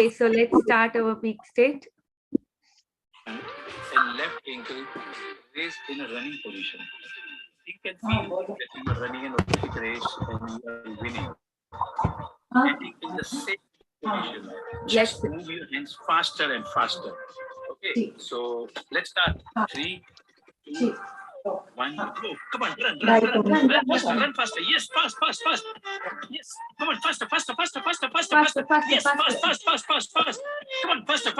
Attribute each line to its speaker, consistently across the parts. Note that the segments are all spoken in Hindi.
Speaker 1: Okay, so let's start our peak state.
Speaker 2: And left ankle raised in a running position. You can feel that you are running an Olympic race and you are winning. Standing in the same position. Just move your hands faster and faster. Okay, so let's start. 3, 2, 1, go. Come on, run faster, run faster. Yes, fast. Yes, come on, faster. Yes, fast. Come on, faster.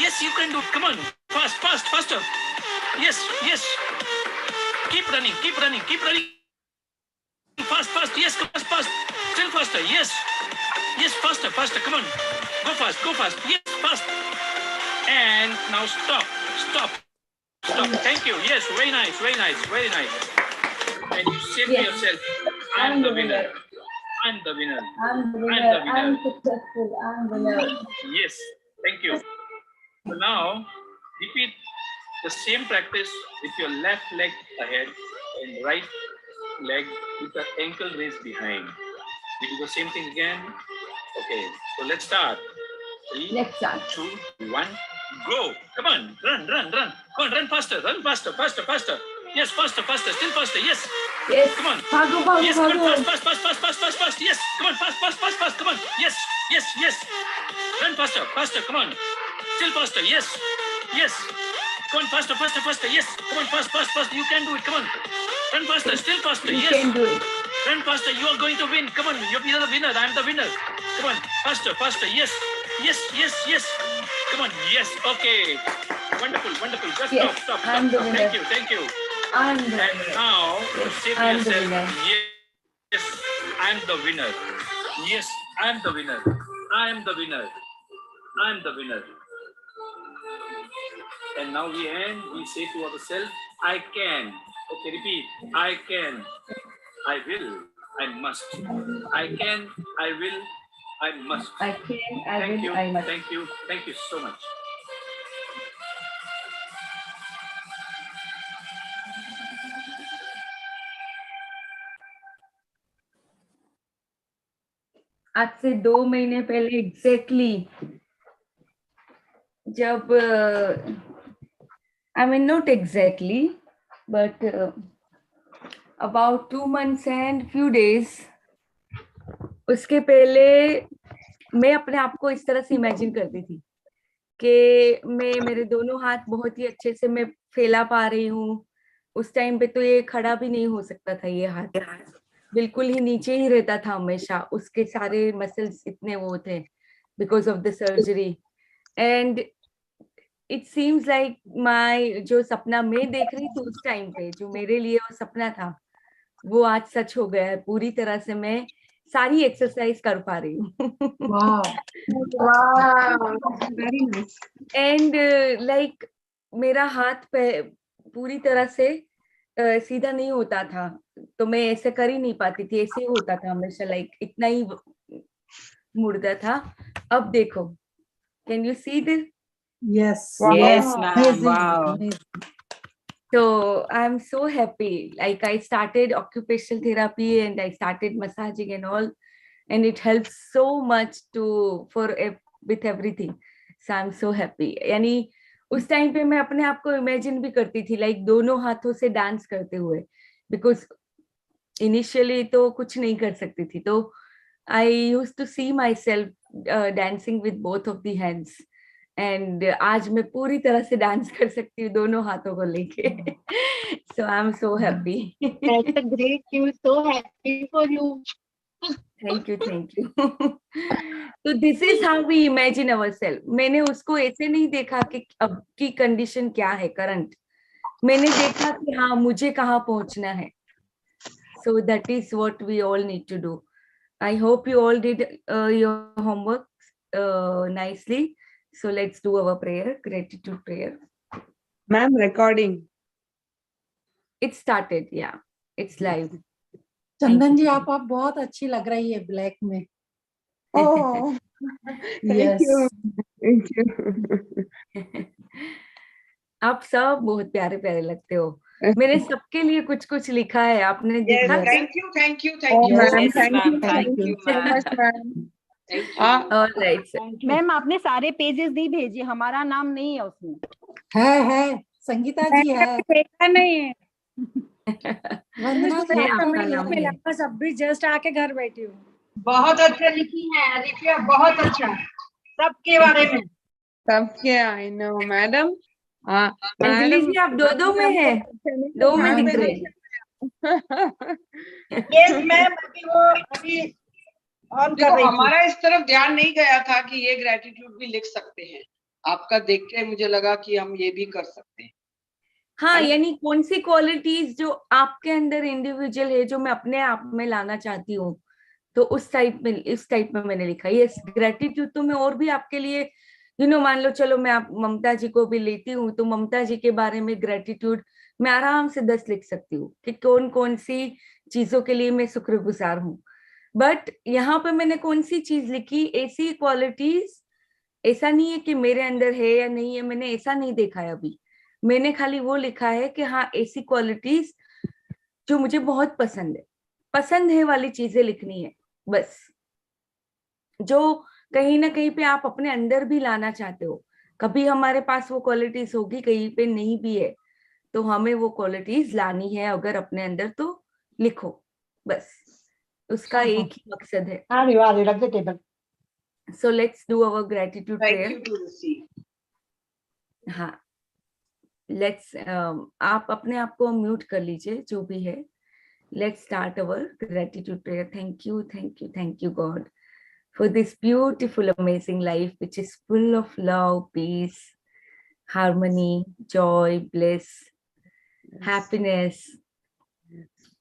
Speaker 2: Yes, you can do it. Come on, faster. Yes. Keep running. Fast. Yes, fast. Still faster. Yes, faster. Come on, go fast. Yes, fast. And now stop. Thank you. Yes, very nice. And you say to yourself, I'm the winner. I'm successful. I'm the winner. Yes, thank you. So now repeat the same practice with your left leg ahead and right leg with the ankle raised behind. We do the same thing again. Okay, so let's start. 3, 2, 1, go. Come on, run. Come on, run faster. Yes, faster. Still faster. Yes. Come on. Yes, come on, fast. Yes, come on, fast. Come on. Yes. Run faster. Come on. Still faster. Yes. Come on, faster. Yes. Come on, fast. You can do it. Come on. Run faster. Still faster. Yes.
Speaker 1: You can do it.
Speaker 2: Run faster. You are going to win. Come on. You're the winner. I'm the winner. Come on. Faster. Yes. Come on. Yes. Okay. Wonderful. Just stop.
Speaker 1: I'm the winner.
Speaker 2: Thank you.
Speaker 1: I'm the winner.
Speaker 2: And now say to yourself, yes, I'm the winner. Yes, I'm the winner. I'm the winner. And now we say to ourselves, I can. Okay, repeat. I can. I will. I must. I can. I will. I must.
Speaker 1: I can. I will. I must.
Speaker 2: Thank you so much.
Speaker 1: आज से 2 महीने पहले एग्जैक्टली जब I mean not exactly but about 2 months and few days उसके पहले मैं अपने आप को इस तरह से इमेजिन करती थी कि मेरे दोनों हाथ बहुत ही अच्छे से मैं फैला पा रही हूँ. उस टाइम पे तो ये खड़ा भी नहीं हो सकता था. ये हाथ बिल्कुल ही नीचे ही रहता था हमेशा. उसके सारे मसल्स इतने वो थे because of the surgery. And it seems like my जो सपना मैं देख रही थी उस टाइम पे, जो मेरे लिए वो सपना था, वो आज सच हो गया है. पूरी तरह से मैं सारी एक्सरसाइज कर पा रही हूँ. एंड लाइक मेरा हाथ पे पूरी तरह से सीधा नहीं होता था, तो मैं ऐसे कर ही नहीं पाती थी. ऐसे ही होता था हमेशा, लाइक इतना ही मुड़ता था. अब देखो, can you see this?
Speaker 3: Yes,
Speaker 1: ma'am.
Speaker 3: Wow.
Speaker 1: So I'm so happy. Like I started occupational therapy and I started massaging and all, and it helps so much with everything. So I'm so happy. यानी उस टाइम पे मैं अपने आप को इमेजिन भी करती थी लाइक दोनों हाथों से डांस करते हुए, बिकॉज इनिशियली तो कुछ नहीं कर सकती थी. तो I used to see myself dancing with both of the hands. And आज मैं पूरी तरह से डांस कर सकती हूँ दोनों हाथों को लेके. So I am so happy.
Speaker 4: That's a great news. So happy for you.
Speaker 1: Thank you. तो this is how we imagine our self. मैंने उसको ऐसे नहीं देखा कि अब की कंडीशन क्या है करंट. मैंने देखा कि हाँ मुझे कहाँ पहुंचना है. So that is what we all need to do. I hope you all did your homework nicely. So let's do our prayer, gratitude prayer.
Speaker 3: Ma'am, recording.
Speaker 1: It started, yeah. It's live.
Speaker 3: चंदन जी, आप बहुत अच्छी लग रही है ब्लैक में.
Speaker 1: Oh,
Speaker 3: Yes.
Speaker 1: thank you. आप सब बहुत प्यारे प्यारे लगते हो. मैंने सबके लिए कुछ कुछ लिखा है, आपने देखा?
Speaker 5: Thank you, thank you,
Speaker 6: Oh,
Speaker 5: thank you.
Speaker 6: ma'am,
Speaker 1: Yes,
Speaker 6: thank you,
Speaker 1: ma'am. Thank you,
Speaker 6: so
Speaker 1: ma'am.
Speaker 6: much, ma'am.
Speaker 5: Thank you.
Speaker 1: All right, sir.
Speaker 7: Ma'am आपने सारे पेजेस नहीं भेजी, हमारा नाम नहीं है उसमें।
Speaker 3: है संगीता जी है,
Speaker 6: देखा नहीं है।
Speaker 3: वंदना जी
Speaker 1: ये
Speaker 3: है,
Speaker 1: आपका नाम है।
Speaker 8: बस अभी जस्ट आके घर बैठी हूँ।
Speaker 5: बहुत अच्छा लिखी है रितिया, बहुत अच्छा, सबके बारे में।
Speaker 6: सबके आई नो मैडम। हाँ
Speaker 1: अंजलि
Speaker 6: मैडम,
Speaker 1: जी, आप दो में है, दो में दिख रहे हैं।
Speaker 5: यस मैम, अभी ऑन कर रही थी। हमारा इस तरफ ध्यान नहीं गया था कि ये ग्रेटिट्यूड भी लिख सकते हैं। आपका देख के मुझे लगा कि हम ये भी कर सकते हैं।
Speaker 1: हाँ, यानी कौन सी क्वालिटीज जो आपके अंदर इंडिविजुअल है, जो मैं अपने आप में लाना चाहती हूँ, तो उस टाइप में मैंने लिखा। यस, ग्रेटिट्यूड तो मैं और भी आपके लिए मान लो, चलो मैं आप ममता जी को भी लेती हूँ, तो ममता जी के बारे में ग्रेटिट्यूड मैं आराम से 10 लिख सकती हूँ कि कौन कौन सी चीजों के लिए मैं शुक्रगुजार हूँ। बट यहाँ पे मैंने कौन सी चीज लिखी, ऐसी क्वालिटीज, ऐसा नहीं है कि मेरे अंदर है या नहीं है, मैंने ऐसा नहीं देखा है अभी। मैंने खाली वो लिखा है कि हाँ, ऐसी क्वालिटीज जो मुझे बहुत पसंद है वाली चीजें लिखनी है बस, जो कहीं ना कहीं पे आप अपने अंदर भी लाना चाहते हो। कभी हमारे पास वो क्वालिटीज होगी, कहीं पे नहीं भी है, तो हमें वो क्वालिटीज लानी है अगर अपने अंदर, तो लिखो बस, उसका एक ही मकसद है।
Speaker 3: रख दे table.
Speaker 1: So let's do our gratitude
Speaker 5: thank
Speaker 1: prayer.
Speaker 5: You to receive.
Speaker 1: हाँ, लेट्स आप अपने आप को म्यूट कर लीजिए, जो भी है। Let's start our gratitude prayer. Thank you God for this beautiful, amazing life, which is full of love, peace, harmony, joy, bliss, happiness,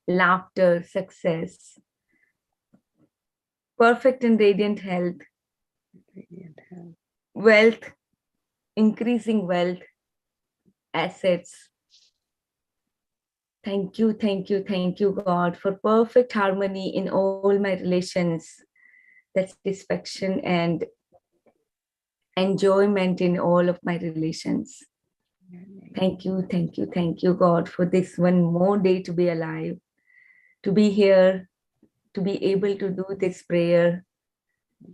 Speaker 1: laughter, success, perfect and radiant health, wealth, increasing wealth, assets. Thank you, God, for perfect harmony in all my relations, satisfaction and enjoyment in all of my relations. Thank you, God, for this one more day to be alive, to be here, to be able to do this prayer.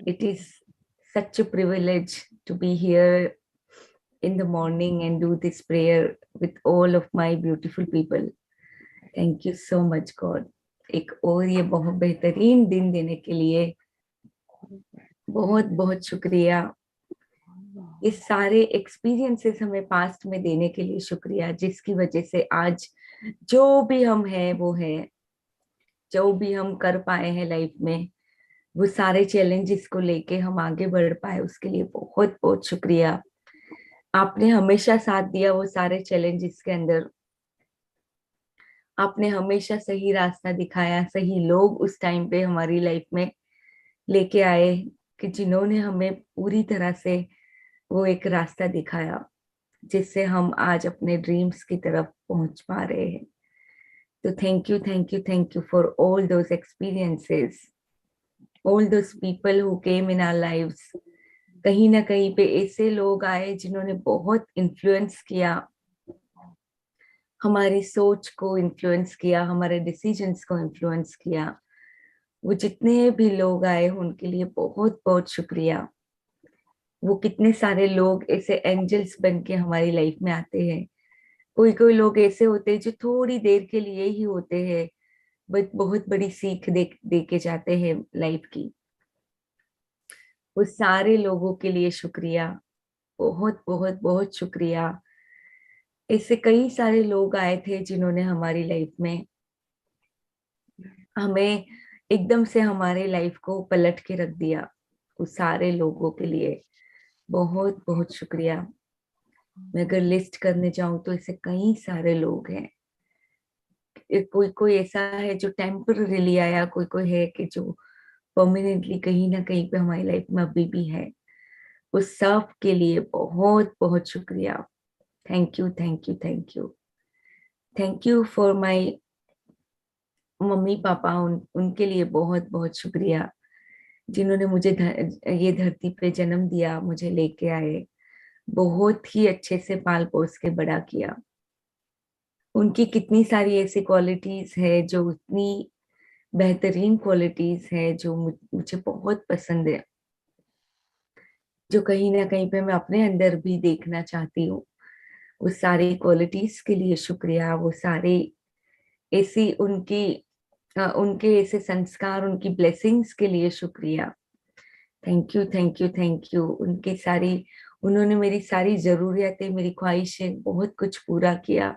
Speaker 1: It is such a privilege to be here in the morning and do this prayer with all of my beautiful people. Thank you so much, God. एक और ये बहुत बेहतरीन दिन देने के लिए बहुत बहुत शुक्रिया। ये सारे एक्सपीरियंसेस हमें पास्ट में देने के लिए शुक्रिया, जिसकी वजह से आज जो भी हम हैं वो है, जो भी हम कर पाए हैं लाइफ में, वो सारे चैलेंजेस को लेके हम आगे बढ़ पाए, उसके लिए बहुत बहुत शुक्रिया। आपने हमेशा साथ दिया वो सारे चैलेंजेस के अंदर, आपने हमेशा सही रास्ता दिखाया, सही लोग उस टाइम पे हमारी लाइफ में लेके आए कि जिन्होंने हमें पूरी तरह से वो एक रास्ता दिखाया, जिससे हम आज अपने ड्रीम्स की तरफ पहुंच पा रहे हैं। तो thank you for all those experiences, all those people who came in our lives. कहीं ना कहीं पे ऐसे लोग आए जिन्होंने बहुत इन्फ्लुएंस किया, हमारी सोच को इन्फ्लुएंस किया, हमारे डिसीजंस को इन्फ्लुएंस किया। वो जितने भी लोग आए उनके लिए बहुत बहुत शुक्रिया। वो कितने सारे लोग ऐसे एंजल्स बन के हमारी लाइफ में आते हैं। कोई लोग ऐसे होते हैं जो थोड़ी देर के लिए ही होते हैं, बट बहुत बड़ी सीख दे के जाते हैं लाइफ की। वो सारे लोगों के लिए शुक्रिया, बहुत बहुत बहुत शुक्रिया। ऐसे कई सारे लोग आए थे जिन्होंने हमारी लाइफ में हमें एकदम से हमारे लाइफ को पलट के रख दिया। उस सारे लोगों के लिए बहुत बहुत शुक्रिया। मैं अगर लिस्ट करने जाऊं तो ऐसे कई सारे लोग हैं। कोई ऐसा है जो टेम्पररीली आया, कोई है कि जो परमानेंटली कहीं ना कहीं पे हमारी लाइफ में अभी भी है। उस सब के लिए बहुत बहुत शुक्रिया। Thank you for my mummy papa, उनके लिए बहुत बहुत शुक्रिया, जिन्होंने मुझे ये धरती पे जन्म दिया, मुझे लेके आए, बहुत ही अच्छे से पाल पोस के बड़ा किया। उनकी कितनी सारी ऐसी क्वालिटीज है जो इतनी बेहतरीन क्वालिटीज है जो मुझे बहुत पसंद है, जो कहीं ना कहीं पे मैं अपने अंदर भी देखना चाहती हूँ। उस सारी क्वालिटीज के लिए शुक्रिया, वो सारे ऐसी उनके ऐसे संस्कार, उनकी ब्लेसिंग्स के लिए शुक्रिया। Thank you thank you thank you. उन्होंने मेरी सारी जरूरियातें, मेरी ख्वाहिशें, बहुत कुछ पूरा किया।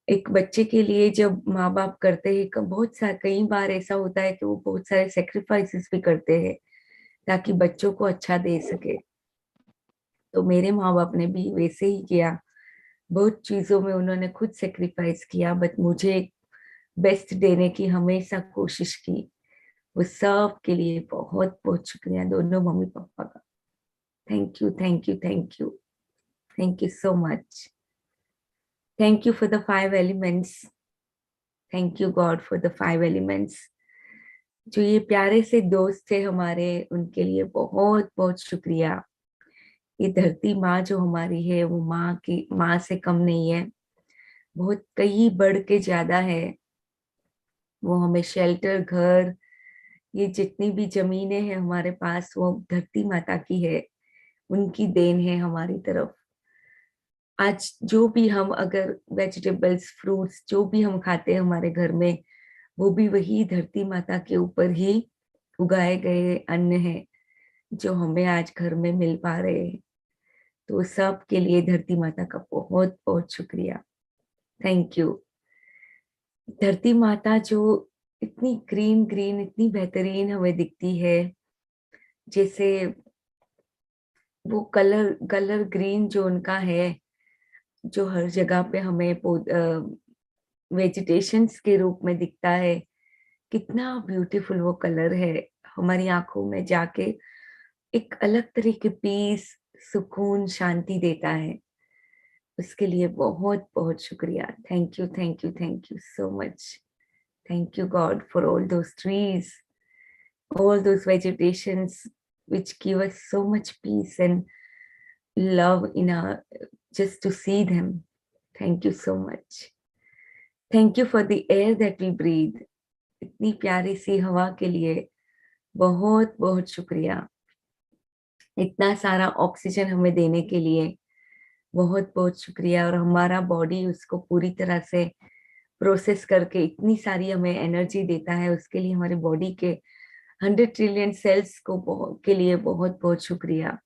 Speaker 1: एक बच्चे के लिए जब माँ बाप करते हैं, कई बार ऐसा होता है कि वो बहुत सारे सेक्रीफाइसेस भी करते हैं ताकि बच्चों को अच्छा दे सके। तो मेरे माँ बाप ने भी वैसे ही किया, बहुत चीजों में उन्होंने खुद सेक्रीफाइस किया, बट मुझे बेस्ट देने की हमेशा कोशिश की। वो सब के लिए बहुत बहुत शुक्रिया दोनों मम्मी पापा का। Thank you thank you thank you thank you so much. Thank you for the 5 elements. Thank you God for the 5 elements. जो ये प्यारे से दोस्त थे हमारे, उनके लिए बहुत बहुत शुक्रिया। ये धरती माँ जो हमारी है, वो माँ से कम नहीं है, बहुत कई बढ़ के ज्यादा है। वो हमें शेल्टर, घर, ये जितनी भी जमीनें हैं हमारे पास, वो धरती माता की है, उनकी देन है हमारी तरफ। आज जो भी हम अगर वेजिटेबल्स, फ्रूट्स जो भी हम खाते हैं हमारे घर में, वो भी वही धरती माता के ऊपर ही उगाए गए अन्न है जो हमें आज घर में मिल पा रहे हैं। तो सब के लिए धरती माता का बहुत बहुत शुक्रिया। Thank you. धरती माता जो इतनी ग्रीन ग्रीन, इतनी बेहतरीन हमें दिखती है, जैसे वो कलर कलर ग्रीन जो उनका है, जो हर जगह पे हमें वेजिटेशंस के रूप में दिखता है, कितना ब्यूटीफुल वो कलर है। हमारी आंखों में जाके एक अलग तरह की पीस, सुकून, शांति देता है। उसके लिए बहुत बहुत शुक्रिया। Thank you thank you thank you so much. Thank you God for all those trees, all those vegetations which give us so much peace and love in our, just to see them. Thank you so much. Thank you for the air that we breathe. इतनी प्यारी सी हवा के लिए बहुत बहुत शुक्रिया। इतना सारा ऑक्सीजन हमें देने के लिए बहुत बहुत शुक्रिया। और हमारा बॉडी उसको पूरी तरह से प्रोसेस करके इतनी सारी हमें एनर्जी देता है, उसके लिए हमारे बॉडी के 100 ट्रिलियन सेल्स के लिए बहुत बहुत शुक्रिया।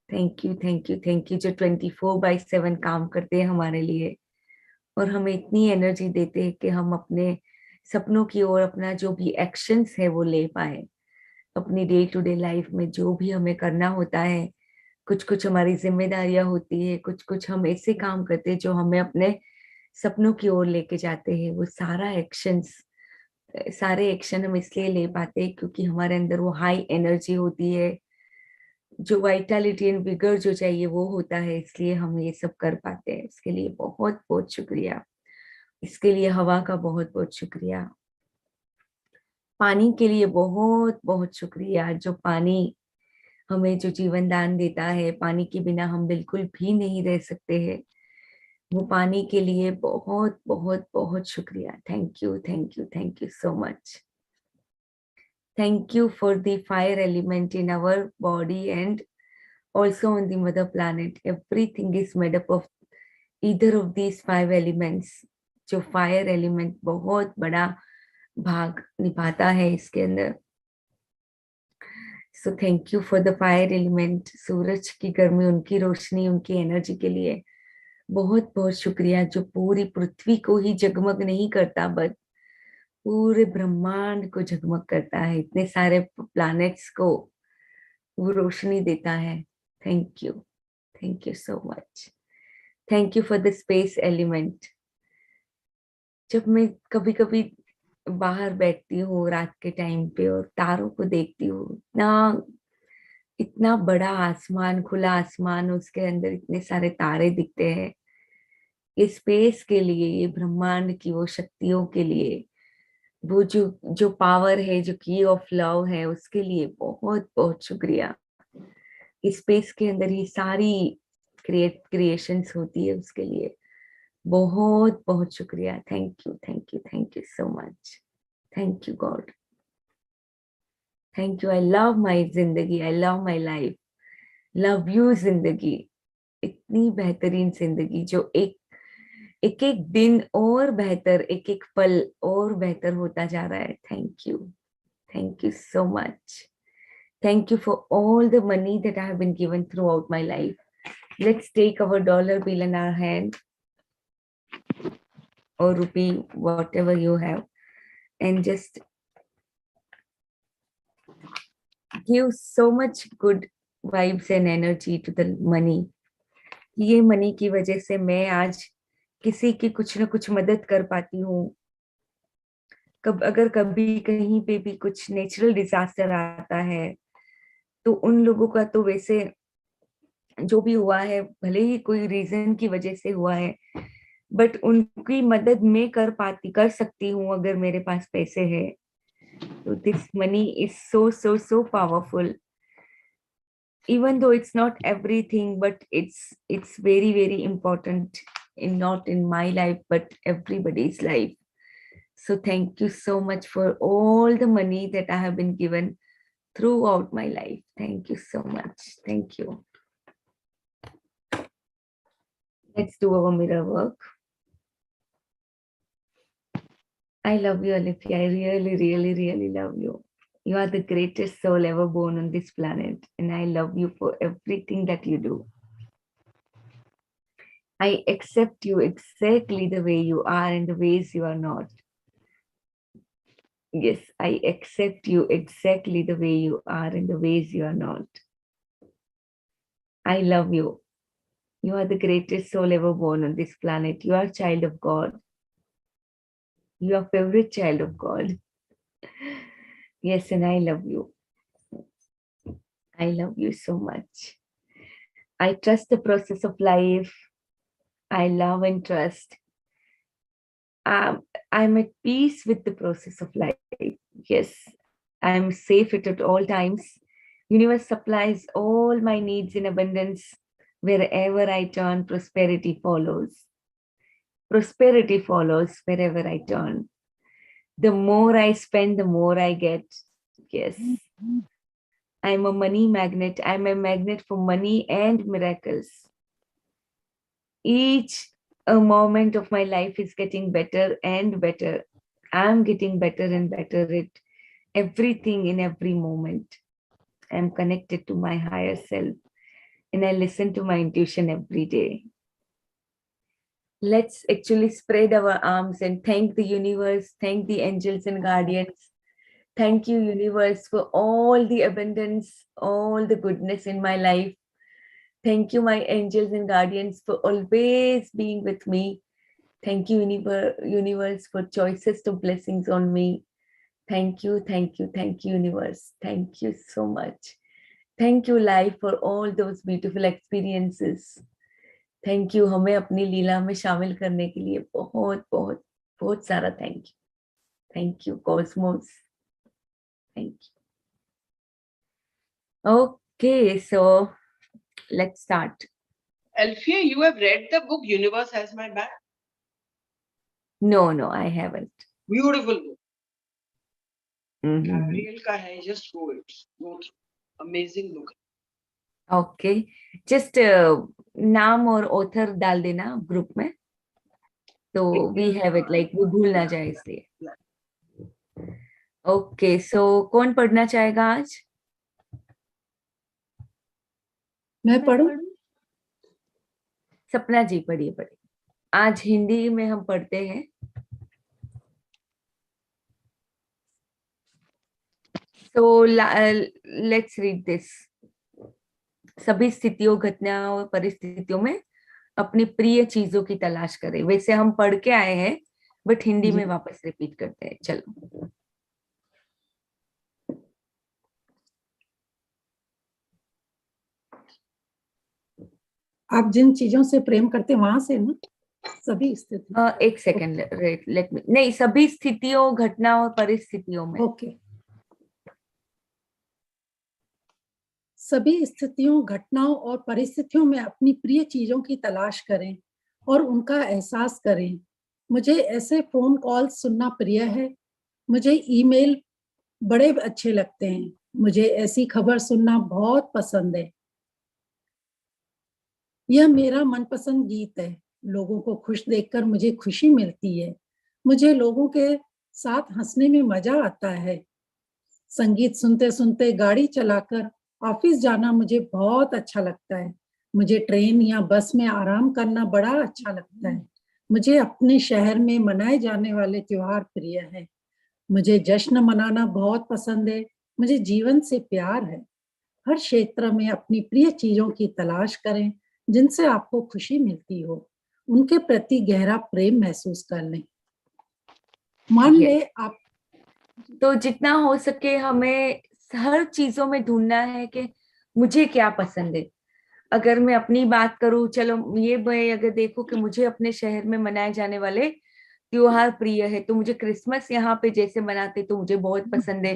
Speaker 1: Thank you thank you thank you, जो 24/7 काम करते हैं हमारे लिए और हमें इतनी एनर्जी देते हैं कि हम अपने सपनों की ओर अपना जो भी एक्शंस है वो ले पाए। अपनी डे टू डे लाइफ में जो भी हमें करना होता है, कुछ कुछ हमारी जिम्मेदारियां होती है, कुछ कुछ हम ऐसे काम करते हैं जो हमें अपने सपनों की ओर लेके जाते हैं। वो सारे एक्शन हम इसलिए ले पाते हैं क्योंकि हमारे अंदर वो हाई एनर्जी होती है, जो वाइटलिटी एंड विगर जो चाहिए वो होता है, इसलिए हम ये सब कर पाते हैं। इसके लिए बहुत बहुत शुक्रिया। इसके लिए हवा का बहुत बहुत शुक्रिया। पानी के लिए बहुत बहुत शुक्रिया। जो पानी हमें जो जीवन दान देता है, पानी के बिना हम बिल्कुल भी नहीं रह सकते हैं। वो पानी के लिए बहुत बहुत बहुत शुक्रिया। Thank you thank you thank you so much. Thank you for the fire element in our body and also on the mother planet. Everything is made up of either of these 5 elements. जो फायर एलिमेंट बहुत बड़ा भाग निभाता है इसके अंदर। So thank you for the fire element. सूरज की गर्मी, उनकी रोशनी, उनकी एनर्जी के लिए बहुत बहुत शुक्रिया, जो पूरी पृथ्वी को ही जगमग नहीं करता बट पूरे ब्रह्मांड को जगमग करता है। इतने सारे प्लैनेट्स को वो रोशनी देता है। Thank you so much. Thank you for the space element. जब मैं कभी कभी बाहर बैठती हूँ रात के टाइम पे और तारों को देखती हूँ, इतना बड़ा आसमान, खुला आसमान, उसके अंदर इतने सारे तारे दिखते हैं। ये स्पेस के लिए, ये ब्रह्मांड की वो शक्तियों के लिए, वो जो पावर है, जो की ऑफ लव है, उसके लिए बहुत बहुत शुक्रिया। इस स्पेस के अंदर ही सारी क्रिएशंस होती है, उसके लिए बहुत बहुत शुक्रिया. Thank you so much. Thank you God. Thank you. I love my जिंदगी. I love my life. Love you जिंदगी. इतनी बेहतरीन जिंदगी जो एक एक एक दिन और बेहतर, एक एक पल और बेहतर होता जा रहा है. Thank you so much. Thank you for all the money that I have been given throughout my life. Let's take our dollar bill in our hand, or rupee, whatever you have, and just give so much good vibes and energy to the money. ये मनी की वजह से मैं आज किसी की कुछ ना कुछ मदद कर पाती हूँ. अगर कभी कहीं पे भी कुछ नेचुरल डिजास्टर आता है तो उन लोगों का तो वैसे जो भी हुआ है, भले ही कोई रीजन की वजह से हुआ है, बट उनकी मदद मैं कर सकती हूँ अगर मेरे पास पैसे है. तो this money is so powerful. Even though it's not everything, but it's very important, not in my life but everybody's life. So thank you so much for all the money that I have been given throughout my life. Thank you so much. Thank you. Let's do our mirror work. I love you, Alifia. I really love you. You are the greatest soul ever born on this planet, and I love you for everything that you do. I accept you exactly the way you are and the ways you are not. Yes, I accept you exactly the way you are and the ways you are not. I love you. You are the greatest soul ever born on this planet. You are a child of God. You are favorite child of God. Yes, and I love you. I love you so much. I trust the process of life. I love and trust. I'm at peace with the process of life. Yes, I'm safe at all times. Universe supplies all my needs in abundance. Wherever I turn, prosperity follows. Prosperity follows wherever I turn. The more I spend, the more I get. Yes. I'm a money magnet. I'm a magnet for money and miracles. Each a moment of my life is getting better and better. I'm getting better and better at everything in every moment. I'm connected to my higher self and I listen to my intuition every day. Let's actually spread our arms and thank the universe, thank the angels and guardians. Thank you, universe, for all the abundance, all the goodness in my life. Thank you, my angels and guardians, for always being with me. Thank you, universe, for choicest of blessings on me. Thank you, universe. Thank you so much. Thank you, life, for all those beautiful experiences. Thank you, हमें अपनी लीला में शामिल करने के लिए बहुत बहुत बहुत सारा thank you. Thank you, Cosmos. Thank you. Okay, so let's start.
Speaker 5: Alfia, you have read the book Universe Has My Back?
Speaker 1: No, I haven't.
Speaker 5: Beautiful book.
Speaker 1: Mm-hmm.
Speaker 5: Gabriel ka hai, just go it. Go through. Amazing book.
Speaker 1: Okay, just नाम और ऑथर डाल देना ग्रुप में, तो we have it, like वो भूल ना जाए इसलिए. Okay, so कौन पढ़ना चाहेगा आज?
Speaker 3: मैं पढ़ूं?
Speaker 1: सपना जी पढ़िए. आज हिंदी में हम पढ़ते हैं. So let's read this. सभी स्थितियों, घटनाओं और परिस्थितियों में अपनी प्रिय चीजों की तलाश करें. वैसे हम पढ़ के आए हैं, बट हिंदी में वापस रिपीट करते हैं. चलो.
Speaker 3: आप जिन चीजों से प्रेम करते हैं वहां से ना, सभी स्थिति.
Speaker 1: एक सेकेंड, लेट मी. नहीं, सभी स्थितियों, घटनाओं और परिस्थितियों में.
Speaker 3: ओके. सभी स्थितियों, घटनाओं और परिस्थितियों में अपनी प्रिय चीजों की तलाश करें और उनका एहसास करें। मुझे ऐसे फोन कॉल सुनना प्रिय है। मुझे ईमेल बड़े अच्छे लगते हैं। मुझे ऐसी खबर सुनना बहुत पसंद है। यह मेरा मनपसंद गीत है। लोगों को खुश देखकर मुझे खुशी मिलती है। मुझे लोगों के साथ हंसने में मजा आता है। संगीत सुनते सुनते गाड़ी चलाकर ऑफिस जाना मुझे बहुत अच्छा लगता है। मुझे ट्रेन या बस में आराम करना बड़ा अच्छा लगता है। मुझे अपने शहर में मनाए जाने वाले त्योहार प्रिय है। मुझे जश्न मनाना बहुत पसंद है। मुझे जीवन से प्यार है। हर क्षेत्र में अपनी प्रिय चीजों की तलाश करें जिनसे आपको खुशी मिलती हो। उनके प्रति गहरा प्रेम महसूस कर लें। मान ले आप
Speaker 1: तो जितना हो सके हमें हर चीजों में ढूंढना है कि मुझे क्या पसंद है। अगर मैं अपनी बात करूं, चलो ये मैं अगर देखो कि मुझे अपने शहर में मनाए जाने वाले त्योहार प्रिय है, तो मुझे क्रिसमस यहाँ पे जैसे मनाते तो मुझे बहुत पसंद है।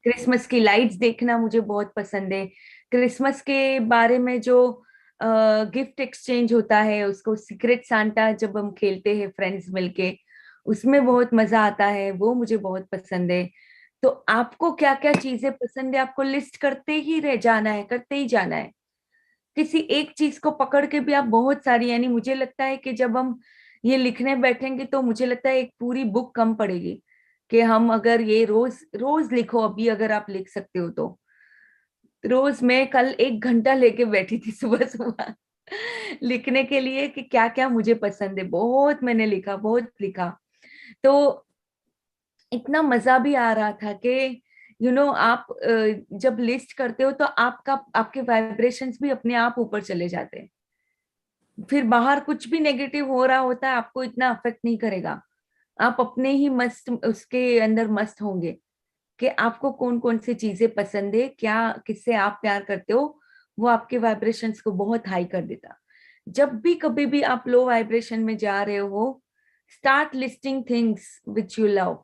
Speaker 1: क्रिसमस की लाइट्स देखना मुझे बहुत पसंद है। क्रिसमस के बारे में जो गिफ्ट एक्सचेंज होता है, उसको सीक्रेट सांता जब हम खेलते हैं फ्रेंड्स मिलके, उसमें बहुत मजा आता है, वो मुझे बहुत पसंद है। तो आपको क्या क्या चीजें पसंद है, आपको लिस्ट करते ही रह जाना है, करते ही जाना है। किसी एक चीज को पकड़ के भी आप बहुत सारी, यानी मुझे लगता है कि जब हम ये लिखने बैठेंगे तो मुझे लगता है एक पूरी बुक कम पड़ेगी। कि हम अगर ये रोज रोज लिखो, अभी अगर आप लिख सकते हो तो रोज। मैं कल 1 घंटा लेके बैठी थी सुबह सुबह लिखने के लिए कि क्या क्या मुझे पसंद है। बहुत मैंने लिखा, बहुत लिखा। तो इतना मजा भी आ रहा था कि आप जब लिस्ट करते हो तो आपके वाइब्रेशंस भी अपने आप ऊपर चले जाते हैं। फिर बाहर कुछ भी नेगेटिव हो रहा होता है, आपको इतना अफेक्ट नहीं करेगा। आप अपने ही मस्त उसके अंदर मस्त होंगे कि आपको कौन कौन सी चीजें पसंद है, क्या किससे आप प्यार करते हो। वो आपके वाइब्रेशंस को बहुत हाई कर देता। जब भी कभी भी आप लो वाइब्रेशन में जा रहे हो, start listing things which you love.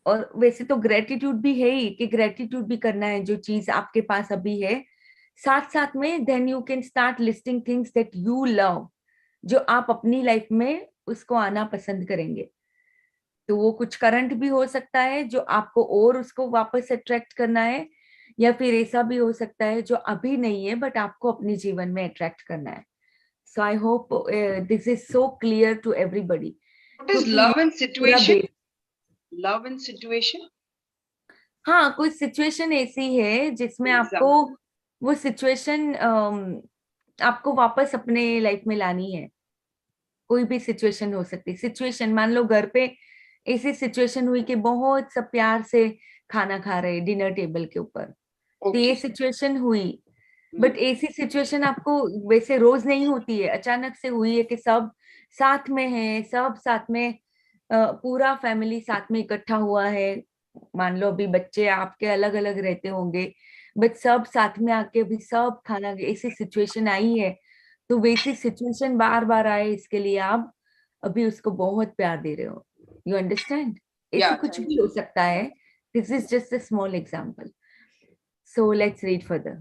Speaker 1: और वैसे तो ग्रेटिट्यूड भी है ही, कि ग्रेटिट्यूड भी करना है जो चीज आपके पास अभी है। साथ साथ में then you can start listing things that you love, जो आप अपनी लाइफ में उसको आना पसंद करेंगे। तो वो कुछ करंट भी हो सकता है जो आपको और उसको वापस अट्रैक्ट करना है, या फिर ऐसा भी हो सकता है जो अभी नहीं है बट आपको अपने जीवन में अट्रैक्ट करना है। So I hope this is so clear to everybody.
Speaker 5: What is love and situation? Love and situation?
Speaker 1: हाँ, कुछ सिचुएशन ऐसी है जिसमें आपको वो सिचुएशन आपको वापस अपने लाइफ में लानी है। कोई भी सिचुएशन हो सकती है। सिचुएशन मान लो घर पे ऐसी सिचुएशन हुई कि बहुत सब प्यार से खाना खा रहे डिनर टेबल के ऊपर, तो ये सिचुएशन हुई। बट ऐसी सिचुएशन आपको वैसे रोज नहीं होती है, अचानक से हुई है कि सब साथ में है, सब साथ में पूरा फैमिली साथ में इकट्ठा हुआ है। मान लो अभी बच्चे आपके अलग अलग रहते होंगे, बट सब साथ में आके भी सब खाना, ऐसी सिचुएशन आई है। तो वैसी सिचुएशन बार बार आए, इसके लिए आप अभी उसको बहुत प्यार दे रहे हो। You understand? ऐसे कुछ भी हो सकता है। This is just a small example. So let's read further.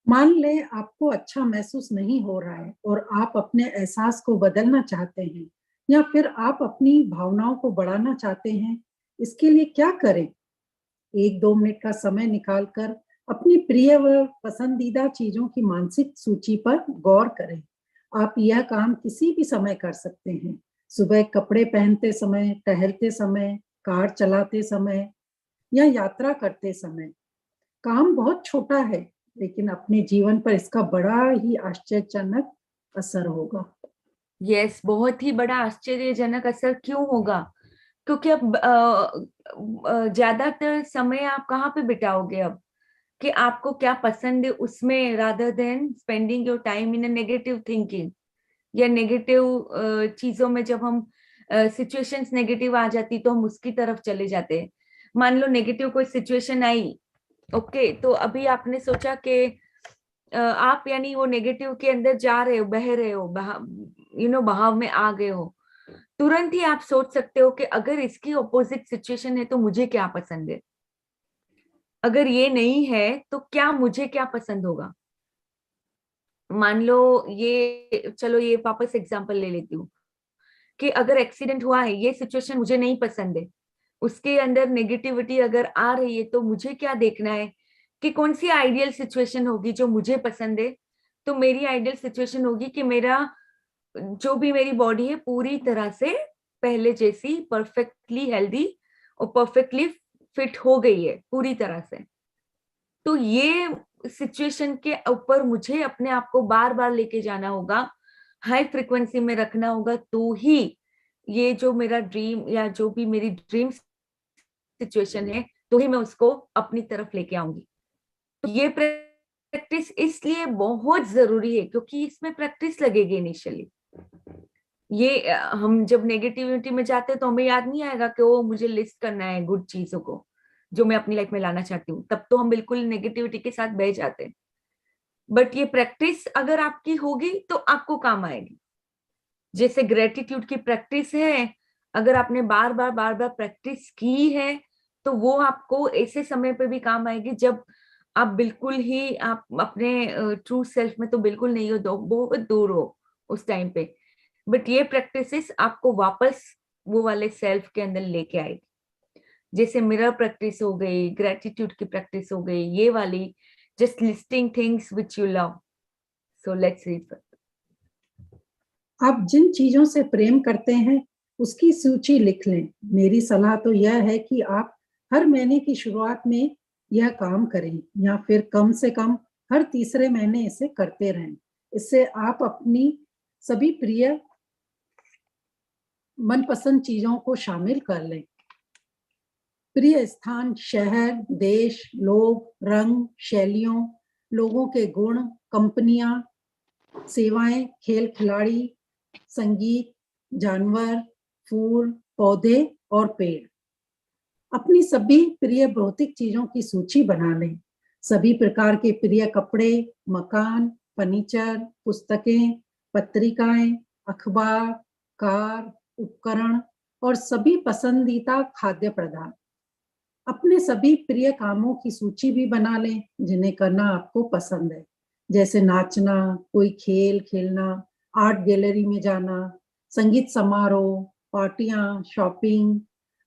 Speaker 3: मान ले आपको अच्छा महसूस नहीं हो रहा है और आप अपने एहसास को बदलना चाहते हैं, या फिर आप अपनी भावनाओं को बढ़ाना चाहते हैं। इसके लिए क्या करें? 1-2 मिनट का समय निकालकर अपनी प्रिय व पसंदीदा चीजों की मानसिक सूची पर गौर करें। आप यह काम किसी भी समय कर सकते हैं। सुबह कपड़े पहनते समय, टहलते समय, कार चलाते समय या यात्रा करते समय। काम बहुत छोटा है, लेकिन अपने जीवन पर इसका बड़ा ही आश्चर्यजनक असर होगा।
Speaker 1: यस, बहुत ही बड़ा आश्चर्यजनक असर क्यों होगा? क्योंकि अब ज्यादातर समय आप कहाँ पे बिताओगे अब, कि आपको क्या पसंद है उसमें, rather than spending your time in a negative thinking या नेगेटिव चीजों में। जब हम सिचुएशंस नेगेटिव आ जाती तो हम उसकी तरफ चले जाते हैं। मान लो नेगेटिव कोई सिचुएशन आई, ओके, तो अभी आपने सोचा कि आप यानी वो नेगेटिव के अंदर जा रहे हो, बह रहे हो, बहाव में आ गए हो। तुरंत ही आप सोच सकते हो कि अगर इसकी ऑपोजिट सिचुएशन है तो मुझे क्या पसंद है, अगर ये नहीं है तो क्या मुझे क्या पसंद होगा। मान लो ये, चलो ये वापस एग्जांपल ले लेती हूँ कि अगर एक्सीडेंट हुआ है, ये सिचुएशन मुझे नहीं पसंद है, उसके अंदर नेगेटिविटी अगर आ रही है, तो मुझे क्या देखना है कि कौन सी आइडियल सिचुएशन होगी जो मुझे पसंद है। तो मेरी आइडियल सिचुएशन होगी कि मेरा जो भी मेरी बॉडी है पूरी तरह से पहले जैसी परफेक्टली हेल्दी और परफेक्टली फिट हो गई है पूरी तरह से। तो ये सिचुएशन के ऊपर मुझे अपने आप को बार बार लेके जाना होगा, हाई फ्रिक्वेंसी में रखना होगा, तो ही ये जो मेरा ड्रीम या जो भी मेरी ड्रीम सिचुएशन है, तो ही मैं उसको अपनी तरफ लेके आऊंगी। तो ये प्रैक्टिस इसलिए बहुत जरूरी है क्योंकि इसमें प्रैक्टिस लगेगी इनिशियली। ये हम जब नेगेटिविटी में जाते हैं तो हमें याद नहीं आएगा कि वो मुझे लिस्ट करना है गुड चीजों को जो मैं अपनी लाइफ में लाना चाहती हूँ, तब तो हम बिल्कुल नेगेटिविटी के साथ बह जाते हैं। बट ये प्रैक्टिस अगर आपकी होगी तो आपको काम आएगी। जैसे ग्रेटिट्यूड की प्रैक्टिस है, अगर आपने बार बार प्रैक्टिस की है तो वो आपको ऐसे समय पे भी काम आएगी जब आप बिल्कुल ही आप अपने ट्रू सेल्फ में तो बिल्कुल नहीं हो, बहुत दूर हो उस टाइम पे। बट ये प्रैक्टिसेस आपको वापस वो वाले सेल्फ के अंदर लेके आएगी। जैसे मिरर प्रैक्टिस हो गई, ग्रेटिट्यूड की प्रैक्टिस हो गई, ये वाली just listing things which you love. So let's read.
Speaker 3: आप जिन चीजों से प्रेम करते हैं उसकी सूची लिख लें। मेरी सलाह तो यह है कि आप हर महीने की शुरुआत में यह काम करें या फिर कम से कम हर तीसरे महीने इसे करते रहें। इससे आप अपनी सभी प्रिय मनपसंद चीजों को शामिल कर लें। प्रिय स्थान, शहर, देश, लोग, रंग, शैलियों, लोगों के गुण, कंपनियां, सेवाएं, खेल खिलाड़ी, संगीत, जानवर, फूल, पौधे और पेड़। अपनी सभी प्रिय भौतिक चीजों की सूची बना लें। सभी प्रकार के प्रिय कपड़े, मकान, फर्नीचर, पुस्तकें, पत्रिकाएं, अखबार, कार, उपकरण और सभी पसंदीदा खाद्य पदार्थ। अपने सभी प्रिय कामों की सूची भी बना लें जिन्हें करना आपको पसंद है, जैसे नाचना, कोई खेल खेलना, आर्ट गैलरी में जाना, संगीत समारोह, पार्टियां, शॉपिंग।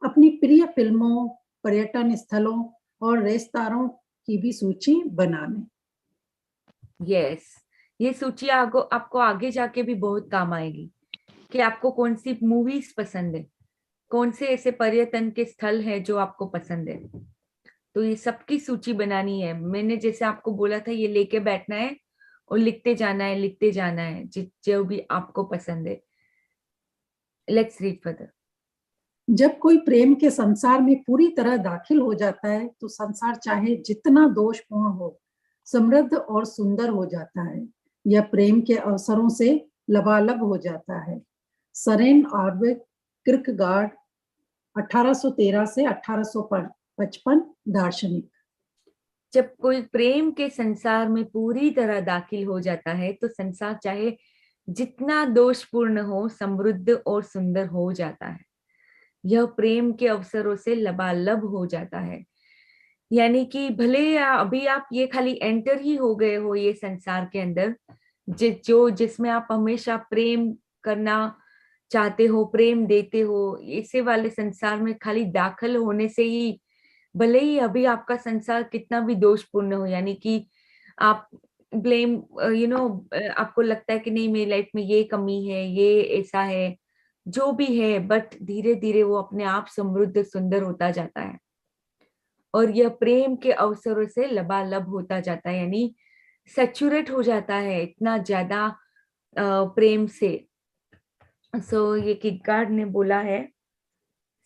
Speaker 3: अपनी प्रिय फिल्मों, पर्यटन स्थलों और रेस्तरां की भी सूची बना लें।
Speaker 1: यस, ये सूची आपको आगे जाके भी बहुत काम आएगी कि आपको कौन सी मूवीज पसंद है, कौन से ऐसे पर्यटन के स्थल है जो आपको पसंद है। तो ये सबकी सूची बनानी है। मैंने जैसे आपको बोला था, ये लेके बैठना है और लिखते जाना है, लिखते जाना है जो भी आपको पसंद है। Let's read further.
Speaker 3: जब कोई प्रेम के संसार में पूरी तरह दाखिल हो जाता है तो संसार चाहे जितना दोषपूर्ण हो, समृद्ध और सुंदर हो जाता है। यह प्रेम के अवसरों से लबालब हो जाता है। सरेन ऑर्वेल किर्कगार्ड, 1813 से 1855 दार्शनिक।
Speaker 1: जब कोई प्रेम के संसार में पूरी तरह दाखिल हो जाता है तो संसार चाहे जितना दोषपूर्ण हो, समृद्ध और सुंदर हो जाता है। यह प्रेम के अवसरों से लबालब हो जाता है। यानी कि भले अभी आप ये खाली एंटर ही हो गए हो ये संसार के अंदर, जिसमें आप हमेशा प्रेम करना चाहते हो, प्रेम देते हो, ऐसे वाले संसार में खाली दाखिल होने से ही, भले ही अभी आपका संसार कितना भी दोषपूर्ण हो, यानी कि आप ब्लेम आपको लगता है कि नहीं मेरी लाइफ में ये कमी है, ये ऐसा है, जो भी है, बट धीरे धीरे वो अपने आप समृद्ध सुंदर होता जाता है और यह प्रेम के अवसरों से लबालब होता जाता है, यानी सैचुरेट हो जाता है इतना ज्यादा प्रेम से। सो ये किरकेगार्ड ने बोला है,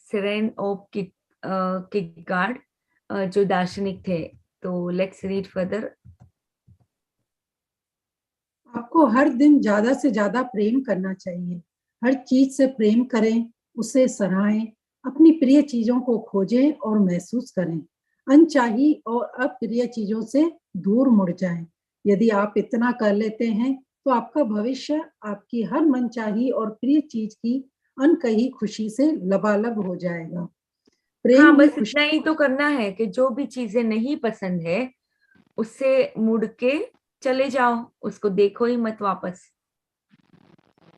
Speaker 1: सेरेन ऑफ किरकेगार्ड, जो दार्शनिक थे। तो लेट्स रीड फर्दर।
Speaker 3: आपको हर दिन ज्यादा से ज्यादा प्रेम करना चाहिए। हर चीज से प्रेम करें, उसे सराहें, अपनी प्रिय चीजों को खोजें और महसूस करें। अनचाही और अप्रिय चीजों से दूर मुड़ जाएं। यदि आप इतना कर लेते हैं तो आपका भविष्य आपकी हर मनचाही और प्रिय चीज की अनकही खुशी से लबालब हो जाएगा। प्रेम
Speaker 1: हाँ,
Speaker 3: ही
Speaker 1: बस इतना ही तो करना है कि जो भी चीजें नहीं पसंद है उससे मुड़ के चले जाओ, उसको देखो ही मत वापस।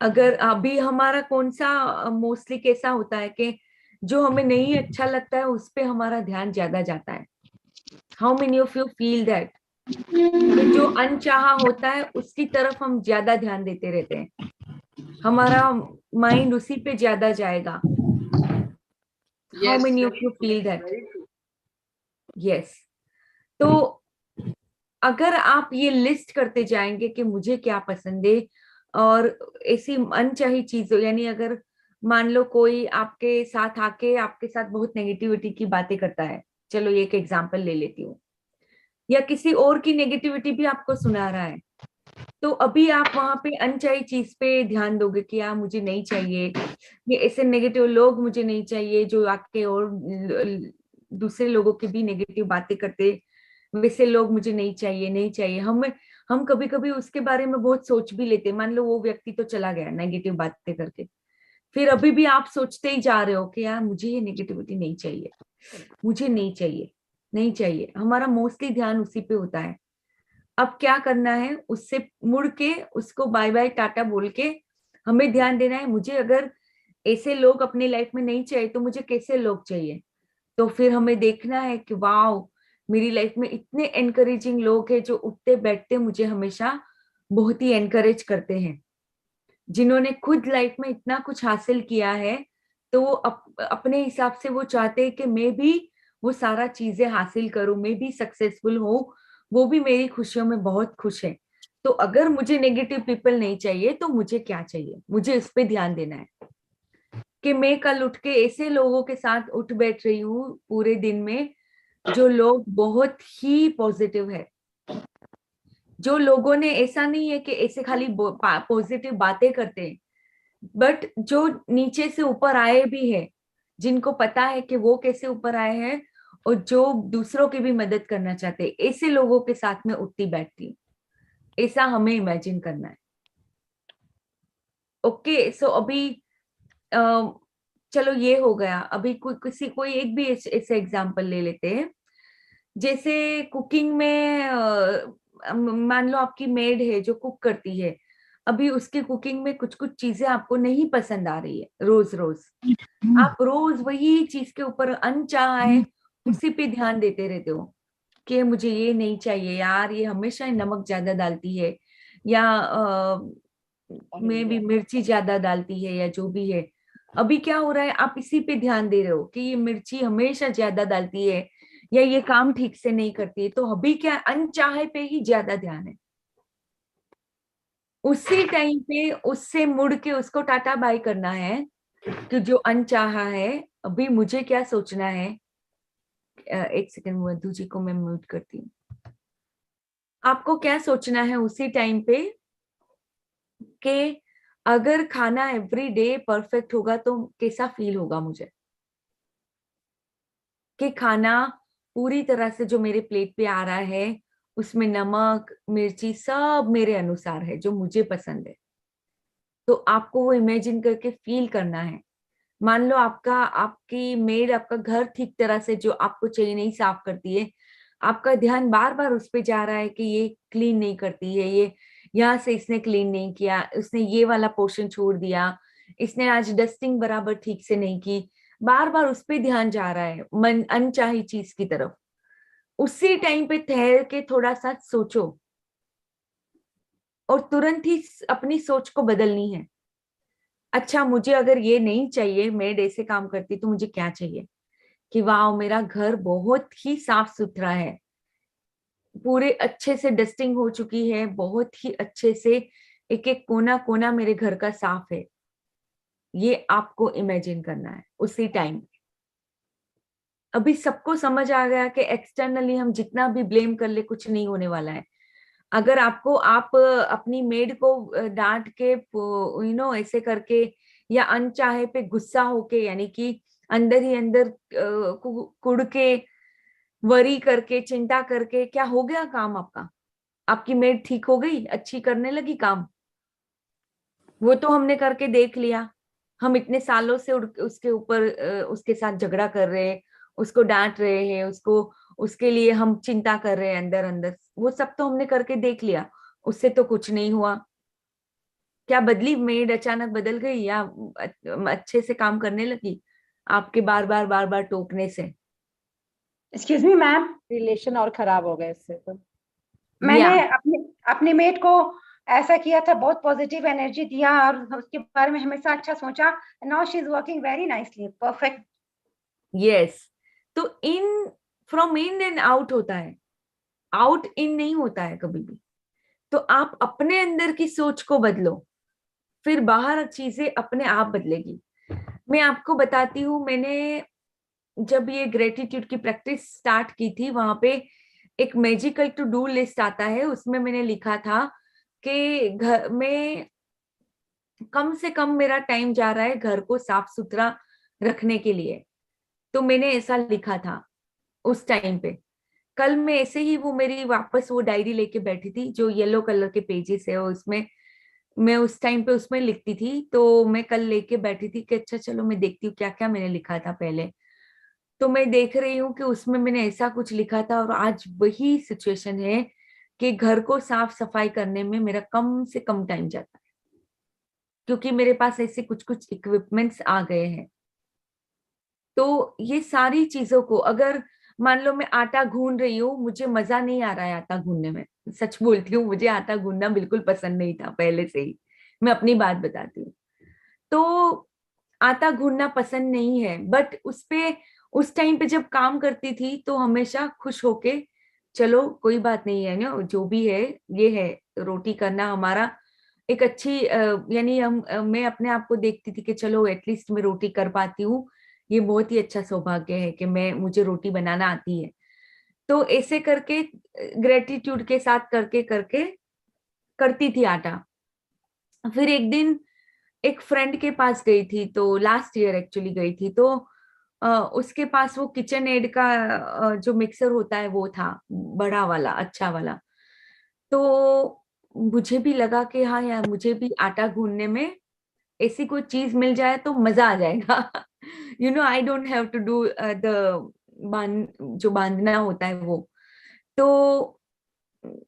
Speaker 1: अगर अभी हमारा कौन सा मोस्टली कैसा होता है कि जो हमें नहीं अच्छा लगता है उस पे हमारा ध्यान ज्यादा जाता है। How many of you feel that? जो अनचाहा होता है उसकी तरफ हम ज्यादा ध्यान देते रहते हैं, हमारा माइंड उसी पे ज्यादा जाएगा। How
Speaker 5: Yes,
Speaker 1: many of
Speaker 5: very
Speaker 1: you
Speaker 5: true,
Speaker 1: feel that?
Speaker 5: very true.
Speaker 1: Yes. तो अगर आप ये लिस्ट करते जाएंगे कि मुझे क्या पसंद है, और ऐसी अनचाही चीजों, यानी अगर मान लो कोई आपके साथ आके आपके साथ बहुत नेगेटिविटी की बातें करता है, चलो ये एक एग्जांपल ले लेती हूँ, या किसी और की नेगेटिविटी भी आपको सुना रहा है, तो अभी आप वहां पे अनचाही चीज पे ध्यान दोगे कि यार मुझे नहीं चाहिए, ये ऐसे नेगेटिव लोग मुझे नहीं चाहिए जो आपके और दूसरे लोगों की भी नेगेटिव बातें करते, वैसे लोग मुझे नहीं चाहिए, नहीं चाहिए। हम कभी कभी उसके बारे में बहुत सोच भी लेते हैं। मान लो वो व्यक्ति तो चला गया नेगेटिव बातें करके, फिर अभी भी आप सोचते ही जा रहे हो कि यार मुझे ये नेगेटिविटी नहीं चाहिए, मुझे नहीं चाहिए, नहीं चाहिए। हमारा मोस्टली ध्यान उसी पे होता है। अब क्या करना है, उससे मुड़ के उसको बाय बाय टाटा बोल के हमें ध्यान देना है, मुझे अगर ऐसे लोग अपनी लाइफ में नहीं चाहिए तो मुझे कैसे लोग चाहिए। तो फिर हमें देखना है कि वाओ, मेरी लाइफ में इतने एनकरेजिंग लोग हैं जो उठते बैठते मुझे हमेशा बहुत ही एनकरेज करते हैं, जिन्होंने खुद लाइफ में इतना कुछ हासिल किया है, तो वो अपने हिसाब से वो चाहते हैं कि मैं भी वो सारा चीजें हासिल करूं, मैं भी सक्सेसफुल हूं, वो भी मेरी खुशियों में बहुत खुश है। तो अगर मुझे नेगेटिव पीपल नहीं चाहिए तो मुझे क्या चाहिए, मुझे इस पे ध्यान देना है कि मैं कल उठ के ऐसे लोगों के साथ उठ बैठ रही हूँ पूरे दिन में, जो लोग बहुत ही पॉजिटिव है, जो लोगों ने, ऐसा नहीं है कि ऐसे खाली पॉजिटिव बातें करते हैं, बट जो नीचे से ऊपर आए भी है, जिनको पता है कि वो कैसे ऊपर आए हैं, और जो दूसरों की भी मदद करना चाहते हैं, ऐसे लोगों के साथ में उठती बैठती हूँ। ऐसा हमें इमेजिन करना है। ओके, सो अभी चलो ये हो गया। अभी कोई एक भी ऐसे एग्जांपल ले लेते हैं, जैसे कुकिंग में मान लो आपकी मेड है जो कुक करती है, अभी उसकी कुकिंग में कुछ कुछ चीजें आपको नहीं पसंद आ रही है रोज रोज, आप रोज वही चीज के ऊपर अनचाहा है उसी पे ध्यान देते रहते हो कि मुझे ये नहीं चाहिए यार, ये हमेशा नमक ज्यादा डालती है, या में भी मिर्ची ज्यादा डालती है, या जो भी है। अभी क्या हो रहा है, आप इसी पे ध्यान दे रहे हो कि ये मिर्ची हमेशा ज्यादा डालती है, या ये काम ठीक से नहीं करती है, तो अभी क्या अनचाहे पे ही ज्यादा ध्यान है। उसी टाइम पे उससे मुड़ के उसको टाटा बाय करना है कि जो अनचाहा है, अभी मुझे क्या सोचना है। एक सेकंड, मधु जी को मैं म्यूट करती हूँ। आपको क्या सोचना है उसी टाइम पे कि अगर खाना एवरी डे परफेक्ट होगा तो कैसा फील होगा मुझे, कि खाना पूरी तरह से जो मेरे प्लेट पे आ रहा है उसमें नमक मिर्ची सब मेरे अनुसार है, जो मुझे पसंद है। तो आपको वो इमेजिन करके फील करना है। मान लो आपकी मेड आपका घर ठीक तरह से जो आपको चाहिए नहीं साफ करती है, आपका ध्यान बार बार उस पे जा रहा है कि ये क्लीन नहीं करती है, ये यहाँ से इसने क्लीन नहीं किया, उसने ये वाला पोर्शन छोड़ दिया, इसने आज डस्टिंग बराबर ठीक से नहीं की, बार बार उस पे ध्यान जा रहा है मन अनचाही चीज की तरफ। उसी टाइम पे ठहर के थोड़ा सा सोचो और तुरंत ही अपनी सोच को बदलनी है। अच्छा, मुझे अगर ये नहीं चाहिए, मेड ऐसे काम करती तो मुझे क्या चाहिए, कि वाह मेरा घर बहुत ही साफ सुथरा है, पूरे अच्छे से डस्टिंग हो चुकी है, बहुत ही अच्छे से एक एक कोना कोना मेरे घर का साफ है। ये आपको इमेजिन करना है उसी टाइम। अभी सबको समझ आ गया कि एक्सटर्नली हम जितना भी ब्लेम कर ले कुछ नहीं होने वाला है। अगर आप अपनी मेड को डांट के ऐसे करके, या अनचाहे पे गुस्सा होके, यानी कि अंदर ही अंदर कुड़ के, वरी करके, चिंता करके, क्या हो गया काम आपका? आपकी मेड ठीक हो गई, अच्छी करने लगी काम? वो तो हमने करके देख लिया। हम इतने सालों से उसके ऊपर उसके साथ झगड़ा कर रहे हैं, उसको डांट रहे हैं, उसको उसके लिए हम चिंता कर रहे हैं अंदर अंदर, वो सब तो हमने करके देख लिया, उससे तो कुछ नहीं हुआ। क्या बदली मेड अचानक बदल गई या अच्छे से काम करने लगी आपके बार बार टोकने से?
Speaker 7: एक्सक्यूज मी मैम, रिलेशन और खराब हो गए इससे। तो
Speaker 1: या
Speaker 7: मैंने अपने मेट को ऐसा किया था, बहुत पॉजिटिव एनर्जी दिया और उसके बारे में हमेशा अच्छा सोचा। Now she is working very nicely, perfect.
Speaker 1: Yes, तो in from in and out होता है, आउट इन नहीं होता है कभी भी। तो आप अपने अंदर की सोच को बदलो, फिर बाहर चीजें अपने आप बदलेगी। मैं आपको बताती हूँ, मैंने जब ये ग्रेटिट्यूड की प्रैक्टिस स्टार्ट की थी, वहां पे एक मैजिकल टू डू लिस्ट आता है, उसमें मैंने लिखा था कि घर में कम से कम मेरा टाइम जा रहा है घर को साफ सुथरा रखने के लिए। तो मैंने ऐसा लिखा था उस टाइम पे। कल मैं ऐसे ही वो मेरी वापस वो डायरी लेके बैठी थी जो येलो कलर के पेजेस है, और उसमें मैं उस टाइम पे उसमें लिखती थी। तो मैं कल लेके बैठी थी कि अच्छा चलो मैं देखती हूँ क्या क्या मैंने लिखा था पहले। तो मैं देख रही हूँ कि उसमें मैंने ऐसा कुछ लिखा था, और आज वही सिचुएशन है कि घर को साफ सफाई करने में मेरा कम से कम टाइम जाता है, क्योंकि मेरे पास ऐसे कुछ कुछ इक्विपमेंट्स आ गए हैं। तो ये सारी चीजों को, अगर मान लो मैं आटा गूंद रही हूँ, मुझे मजा नहीं आ रहा है आटा गूंदने में, सच बोलती हूँ, मुझे आटा गूंदना बिल्कुल पसंद नहीं था पहले से ही, मैं अपनी बात बताती हूँ। तो आटा गूंदना पसंद नहीं है, बट उस पे उस टाइम पे जब काम करती थी तो हमेशा खुश होके चलो कोई बात नहीं है ना, जो भी है ये है, रोटी करना हमारा एक अच्छी यानी मैं अपने आप को देखती थी कि चलो एटलीस्ट मैं रोटी कर पाती हूँ, ये बहुत ही अच्छा सौभाग्य है कि मैं मुझे रोटी बनाना आती है। तो ऐसे करके ग्रेटिट्यूड के साथ करके करके करती थी आटा। फिर एक दिन एक फ्रेंड के पास गई थी, तो लास्ट ईयर एक्चुअली गई थी, तो उसके पास वो किचन एड का जो मिक्सर होता है वो था, बड़ा वाला अच्छा वाला। तो मुझे भी लगा कि हाँ यार, मुझे भी आटा गूंदने में ऐसी कोई चीज मिल जाए तो मजा आ जाएगा। I don't have to do the जो बांधना होता है वो। तो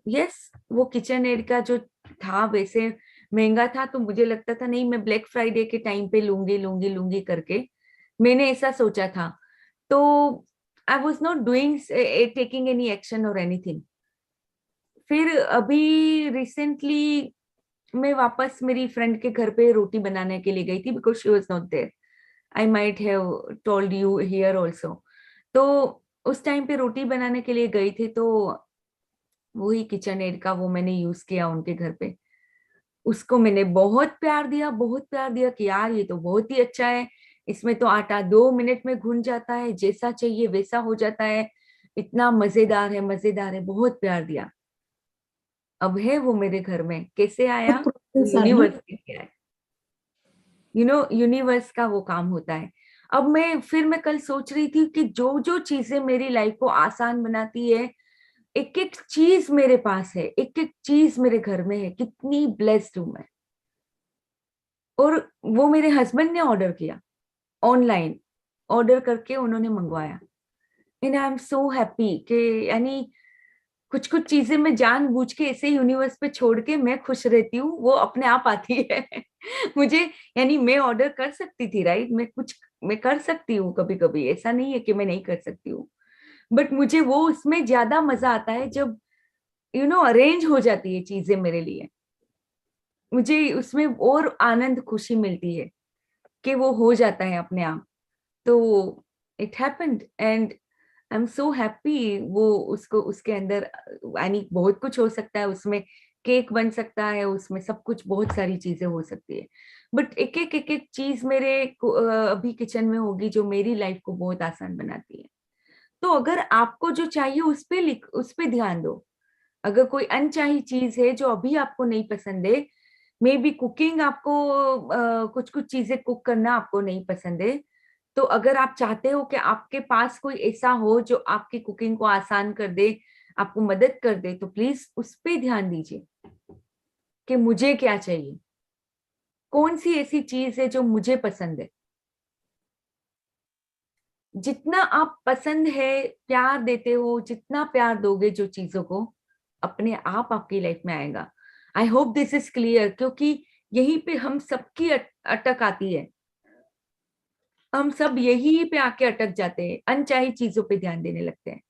Speaker 1: यस, वो किचन एड का जो था वैसे महंगा था, तो मुझे लगता था नहीं, मैं ब्लैक फ्राइडे के टाइम पे लूंगी लूंगी लूंगी करके मैंने ऐसा सोचा था। तो I was not doing taking any action और एनीथिंग। फिर अभी रिसेंटली मैं वापस मेरी फ्रेंड के घर पे रोटी बनाने के लिए गई थी, because she was not there. I might have told you here also. तो उस टाइम पे रोटी बनाने के लिए गई थी, तो वही किचन एड का वो मैंने यूज किया उनके घर पे। उसको मैंने बहुत प्यार दिया, बहुत प्यार दिया कि यार ये तो बहुत ही अच्छा है, इसमें तो आटा 2 मिनट में घुन जाता है, जैसा चाहिए वैसा हो जाता है, इतना मजेदार है मजेदार है, बहुत प्यार दिया। अब है वो मेरे घर में, कैसे आया?
Speaker 3: प्रोसेस है ना।
Speaker 1: यूनिवर्स के आया। यूनिवर्स का वो काम होता है। अब मैं कल सोच रही थी कि जो जो चीजें मेरी लाइफ को आसान बनाती है, एक एक चीज मेरे पास है, एक एक चीज मेरे घर में है, कितनी ब्लेस्ड हूं मैं। और वो मेरे हस्बैंड ने ऑर्डर किया, ऑनलाइन ऑर्डर करके उन्होंने मंगवाया। And I am so happy कि यानी कुछ कुछ चीजें मैं जानबूझ के ऐसे यूनिवर्स पे छोड़ के मैं खुश रहती हूँ, वो अपने आप आती है। मुझे यानी मैं ऑर्डर कर सकती थी, राइट, मैं कर सकती हूँ कभी कभी, ऐसा नहीं है कि मैं नहीं कर सकती हूँ, बट मुझे वो उसमें ज्यादा मजा आता है जब अरेंज हो जाती है चीजें मेरे लिए। मुझे उसमें और आनंद खुशी मिलती है कि वो हो जाता है अपने आप। तो it happened and I am so happy. वो उसको उसके अंदर यानी बहुत कुछ हो सकता है उसमें, केक बन सकता है उसमें, सब कुछ बहुत सारी चीजें हो सकती है, बट एक एक चीज अभी किचन में होगी जो मेरी लाइफ को बहुत आसान बनाती है। तो अगर आपको जो चाहिए उस पे ध्यान दो। अगर कोई अनचाही चीज है जो अभी आपको नहीं पसंद है, मे बी कुकिंग आपको कुछ कुछ चीजें कुक करना आपको नहीं पसंद है, तो अगर आप चाहते हो कि आपके पास कोई ऐसा हो जो आपकी कुकिंग को आसान कर दे, आपको मदद कर दे, तो प्लीज उस पे ध्यान दीजिए कि मुझे क्या चाहिए, कौन सी ऐसी चीज है जो मुझे पसंद है। जितना आप पसंद है, प्यार देते हो, जितना प्यार दोगे जो चीजों को, अपने आप आपकी लाइफ में आएगा। आई होप दिस इज क्लियर, क्योंकि यहीं पे हम सबकी अटक आती है। हम सब यही पे आके अटक जाते हैं, अनचाही चीजों पे ध्यान देने लगते हैं।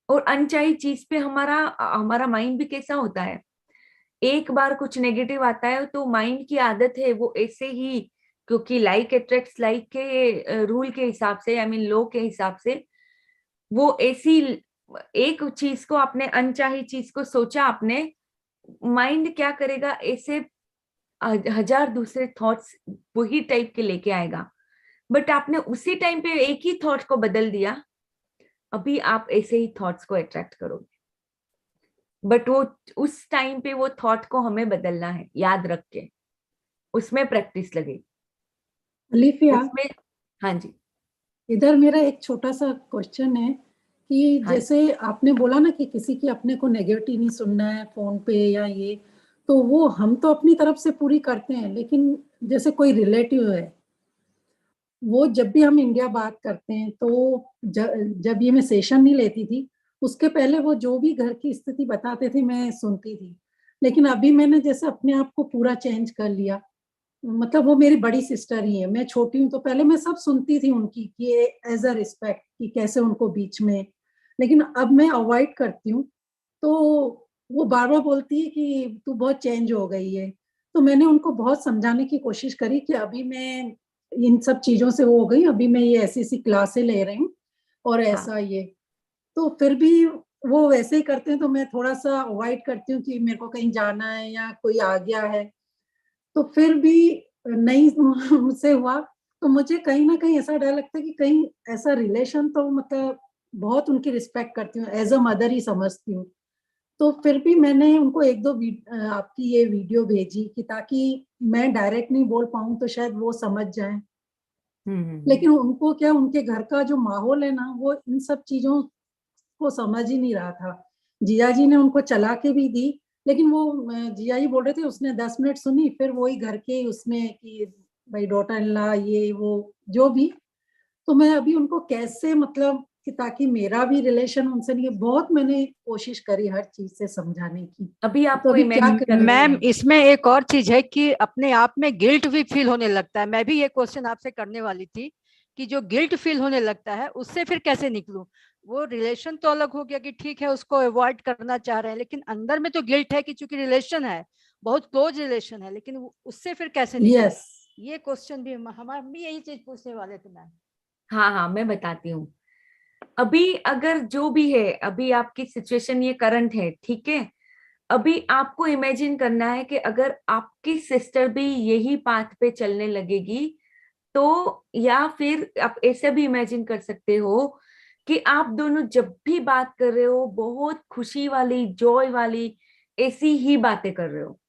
Speaker 1: और अनचाही चीज पे हमारा हमारा माइंड भी कैसा होता है, एक बार कुछ नेगेटिव आता है तो माइंड की आदत है वो ऐसे ही, क्योंकि लाइक अट्रैक्ट्स लाइक के रूल के हिसाब से, आई मीन लॉ के हिसाब से, वो ऐसी एक चीज को, आपने अनचाही चीज को सोचा आपने, माइंड क्या करेगा, ऐसे हजार दूसरे थॉट्स वही टाइप के लेके आएगा। बट आपने उसी टाइम पे एक ही थॉट को बदल दिया, अभी आप ऐसे ही थॉट्स को अट्रैक्ट करोगे। बट वो उस टाइम पे वो थॉट को हमें बदलना है, याद रख के, उसमें प्रैक्टिस लगेगी
Speaker 3: अलीफिया,
Speaker 1: उसमें। हाँ जी।
Speaker 3: इधर मेरा एक छोटा सा क्वेश्चन है कि
Speaker 1: हाँ,
Speaker 3: जैसे आपने बोला ना कि किसी की अपने को नेगेटिव नहीं सुनना है फोन पे या ये, तो वो हम तो अपनी तरफ से पूरी करते हैं, लेकिन जैसे कोई रिलेटिव है, वो जब भी हम इंडिया बात करते हैं तो जब ये मैं सेशन नहीं लेती थी, उसके पहले वो जो भी घर की स्थिति बताते थे मैं सुनती थी। लेकिन अभी मैंने जैसे अपने आप को पूरा चेंज कर लिया, मतलब वो मेरी बड़ी सिस्टर ही है, मैं छोटी हूँ, तो पहले मैं सब सुनती थी उनकी कि एज अ रिस्पेक्ट कि कैसे उनको बीच में, लेकिन अब मैं अवॉइड करती हूँ। तो वो बार बार बोलती है कि तू बहुत चेंज हो गई है। तो मैंने उनको बहुत समझाने की कोशिश करी कि अभी मैं इन सब चीजों से वो हो गई, अभी मैं ये ऐसी ऐसी क्लासें ले रही हूँ और
Speaker 1: हाँ,
Speaker 3: ऐसा ये, तो फिर भी वो वैसे ही करते हैं, तो मैं थोड़ा सा अवॉइड करती हूँ कि मेरे को कहीं जाना है या कोई आ गया है। तो फिर भी नहीं मुझसे हुआ, तो मुझे कहीं ना कहीं ऐसा डर लगता है कि कहीं ऐसा रिलेशन, तो मतलब बहुत उनकी रिस्पेक्ट करती हूँ, एज अ मदर ही समझती हूँ। तो फिर भी मैंने उनको एक दो आपकी ये वीडियो भेजी कि ताकि मैं डायरेक्ट नहीं बोल पाऊँ तो शायद वो समझ जाएं। लेकिन उनको क्या, उनके घर का जो माहौल है ना, वो इन सब चीजों को समझ ही नहीं रहा था। जिया जी ने उनको चला के भी दी, लेकिन वो जिया जी बोल रहे थे उसने 10 मिनट सुनी, फिर वही घर के उसमें कि भाई डॉटर इन लॉ ये वो जो भी। तो मैं अभी उनको कैसे, मतलब कि ताकि मेरा भी रिलेशन उनसे नहीं, बहुत मैंने कोशिश करी हर चीज से समझाने की।
Speaker 1: अभी
Speaker 3: तो
Speaker 1: आपको
Speaker 3: अभी क्या
Speaker 1: इमेजिन
Speaker 3: करें?
Speaker 9: मैम इसमें एक और चीज है कि अपने आप में गिल्ट भी फील होने लगता है। मैं भी ये क्वेश्चन आपसे करने वाली थी कि जो गिल्ट फील होने लगता है उससे फिर कैसे निकलूं। वो रिलेशन तो अलग हो गया कि ठीक है उसको अवॉइड करना चाह रहे हैं, लेकिन अंदर में तो गिल्ट है कि चूंकि रिलेशन है, बहुत क्लोज रिलेशन है, लेकिन उससे फिर कैसे निकले।
Speaker 3: यस,
Speaker 9: ये क्वेश्चन भी हम भी यही चीज पूछने वाले थे मैम।
Speaker 1: हाँ हाँ, मैं बताती हूँ। अभी अगर जो भी है, अभी आपकी सिचुएशन ये करंट है, ठीक है। अभी आपको इमेजिन करना है कि अगर आपकी सिस्टर भी यही पाथ पे चलने लगेगी, तो या फिर आप ऐसे भी इमेजिन कर सकते हो कि आप दोनों जब भी बात कर रहे हो, बहुत खुशी वाली, जॉय वाली, ऐसी ही बातें कर रहे हो।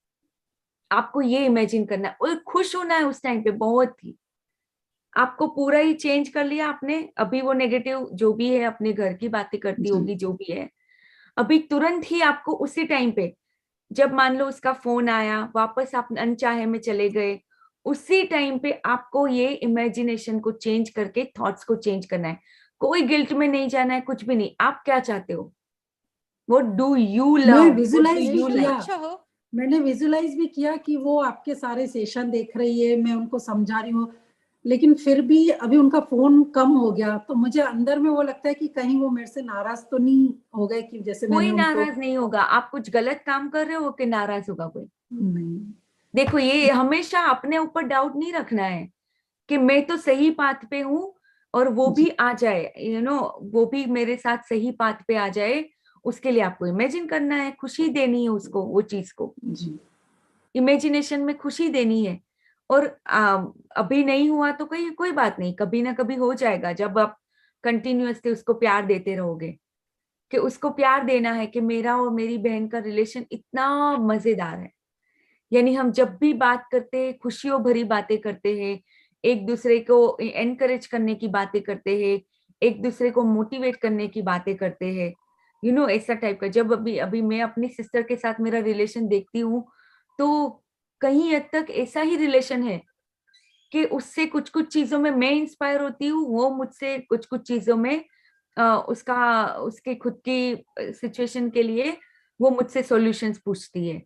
Speaker 1: आपको ये इमेजिन करना है और खुश होना है उस टाइम पे बहुत ही। आपको पूरा ही चेंज कर लिया आपने। अभी वो नेगेटिव जो भी है अपने घर की बातें करती
Speaker 3: जी,
Speaker 1: होगी, जो भी है, अभी तुरंत ही आपको उसी टाइम पे, जब मान लो उसका फोन आया, वापस आप अनचाहे में चले गए, उसी टाइम पे आपको ये इमेजिनेशन को चेंज करके थॉट्स को चेंज करना है। कोई गिल्ट में नहीं जाना है, कुछ भी नहीं। आप क्या चाहते हो, व्हाट डू यू
Speaker 3: मैं
Speaker 1: लव, व्हाट डू
Speaker 3: विजुलाइज भी
Speaker 1: यू
Speaker 3: किया,
Speaker 1: लाइक।
Speaker 9: अच्छा हो।
Speaker 3: मैंने विजुलाइज भी किया कि वो आपके सारे सेशन देख रही है, मैं उनको समझा रही हूँ, लेकिन फिर भी अभी उनका फोन कम हो गया, तो मुझे अंदर में वो लगता है कि कहीं वो मेरे से नाराज तो नहीं हो गए कि जैसे मैंने
Speaker 1: कोई
Speaker 3: उनको।
Speaker 1: नाराज नहीं होगा। आप कुछ गलत काम कर रहे हो कि नाराज होगा कोई।
Speaker 3: नहीं,
Speaker 1: देखो, ये हमेशा अपने ऊपर डाउट नहीं रखना है कि मैं तो सही पाथ पे हूँ और वो भी
Speaker 3: जी,
Speaker 1: आ जाए, वो भी मेरे साथ सही पाथ पे आ जाए। उसके लिए आपको इमेजिन करना है, खुशी देनी है उसको, वो चीज को
Speaker 3: जी,
Speaker 1: इमेजिनेशन में खुशी देनी है। और अभी नहीं हुआ तो कोई कोई बात नहीं, कभी ना कभी हो जाएगा, जब आप कंटिन्यूअसली उसको प्यार देते रहोगे। कि उसको प्यार देना है कि मेरा और मेरी बहन का रिलेशन इतना मजेदार है, यानी हम जब भी बात करते हैं, खुशियों भरी बातें करते हैं, एक दूसरे को एनकरेज करने की बातें करते हैं, एक दूसरे को मोटिवेट करने की बातें करते हैं। ऐसा टाइप का। जब अभी अभी मैं अपनी सिस्टर के साथ मेरा रिलेशन देखती हूँ, तो कहीं हद तक ऐसा ही रिलेशन है कि उससे कुछ कुछ चीजों में मैं इंस्पायर होती हूँ, वो मुझसे कुछ कुछ चीजों में उसके खुद की सिचुएशन के लिए वो मुझसे सॉल्यूशंस पूछती है।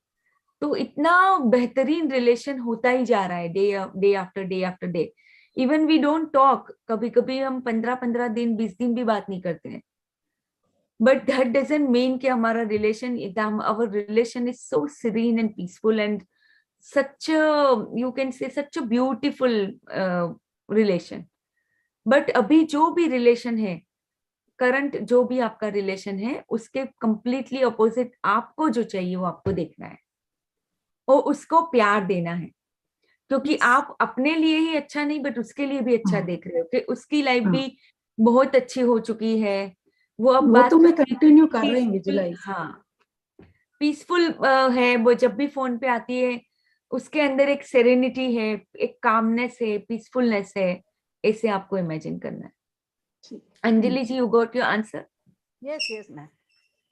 Speaker 1: तो इतना बेहतरीन रिलेशन होता ही जा रहा है day after day. Even we don't talk, कभी कभी हम 15-15 दिन 20 दिन भी बात नहीं करते हैं, बट दैट डजंट मीन कि हमारा relation, our relation is so serene and peaceful and such a, you can say, such a beautiful relation. But अभी जो भी रिलेशन है, करंट जो भी आपका रिलेशन है, उसके कंप्लीटली अपोजिट आपको जो चाहिए वो आपको देखना है और उसको प्यार देना है, क्योंकि आप अपने लिए ही अच्छा नहीं बट उसके लिए भी अच्छा देख रहे हो कि उसकी लाइफ भी बहुत अच्छी हो चुकी है, वो अब
Speaker 3: वो
Speaker 1: बात
Speaker 3: तो मैं
Speaker 1: करती है,
Speaker 3: कंटिन्यू कर रही हूँ
Speaker 1: peaceful,
Speaker 3: विजुलाइज।
Speaker 1: हाँ पीसफुल है वो, जब भी फोन पे आती है उसके अंदर एक सेरेनिटी है, एक कामनेस है, पीसफुलनेस है, ऐसे आपको इमेजिन करना है। Anjali ji, you got your answer?
Speaker 9: Yes yes ma'am,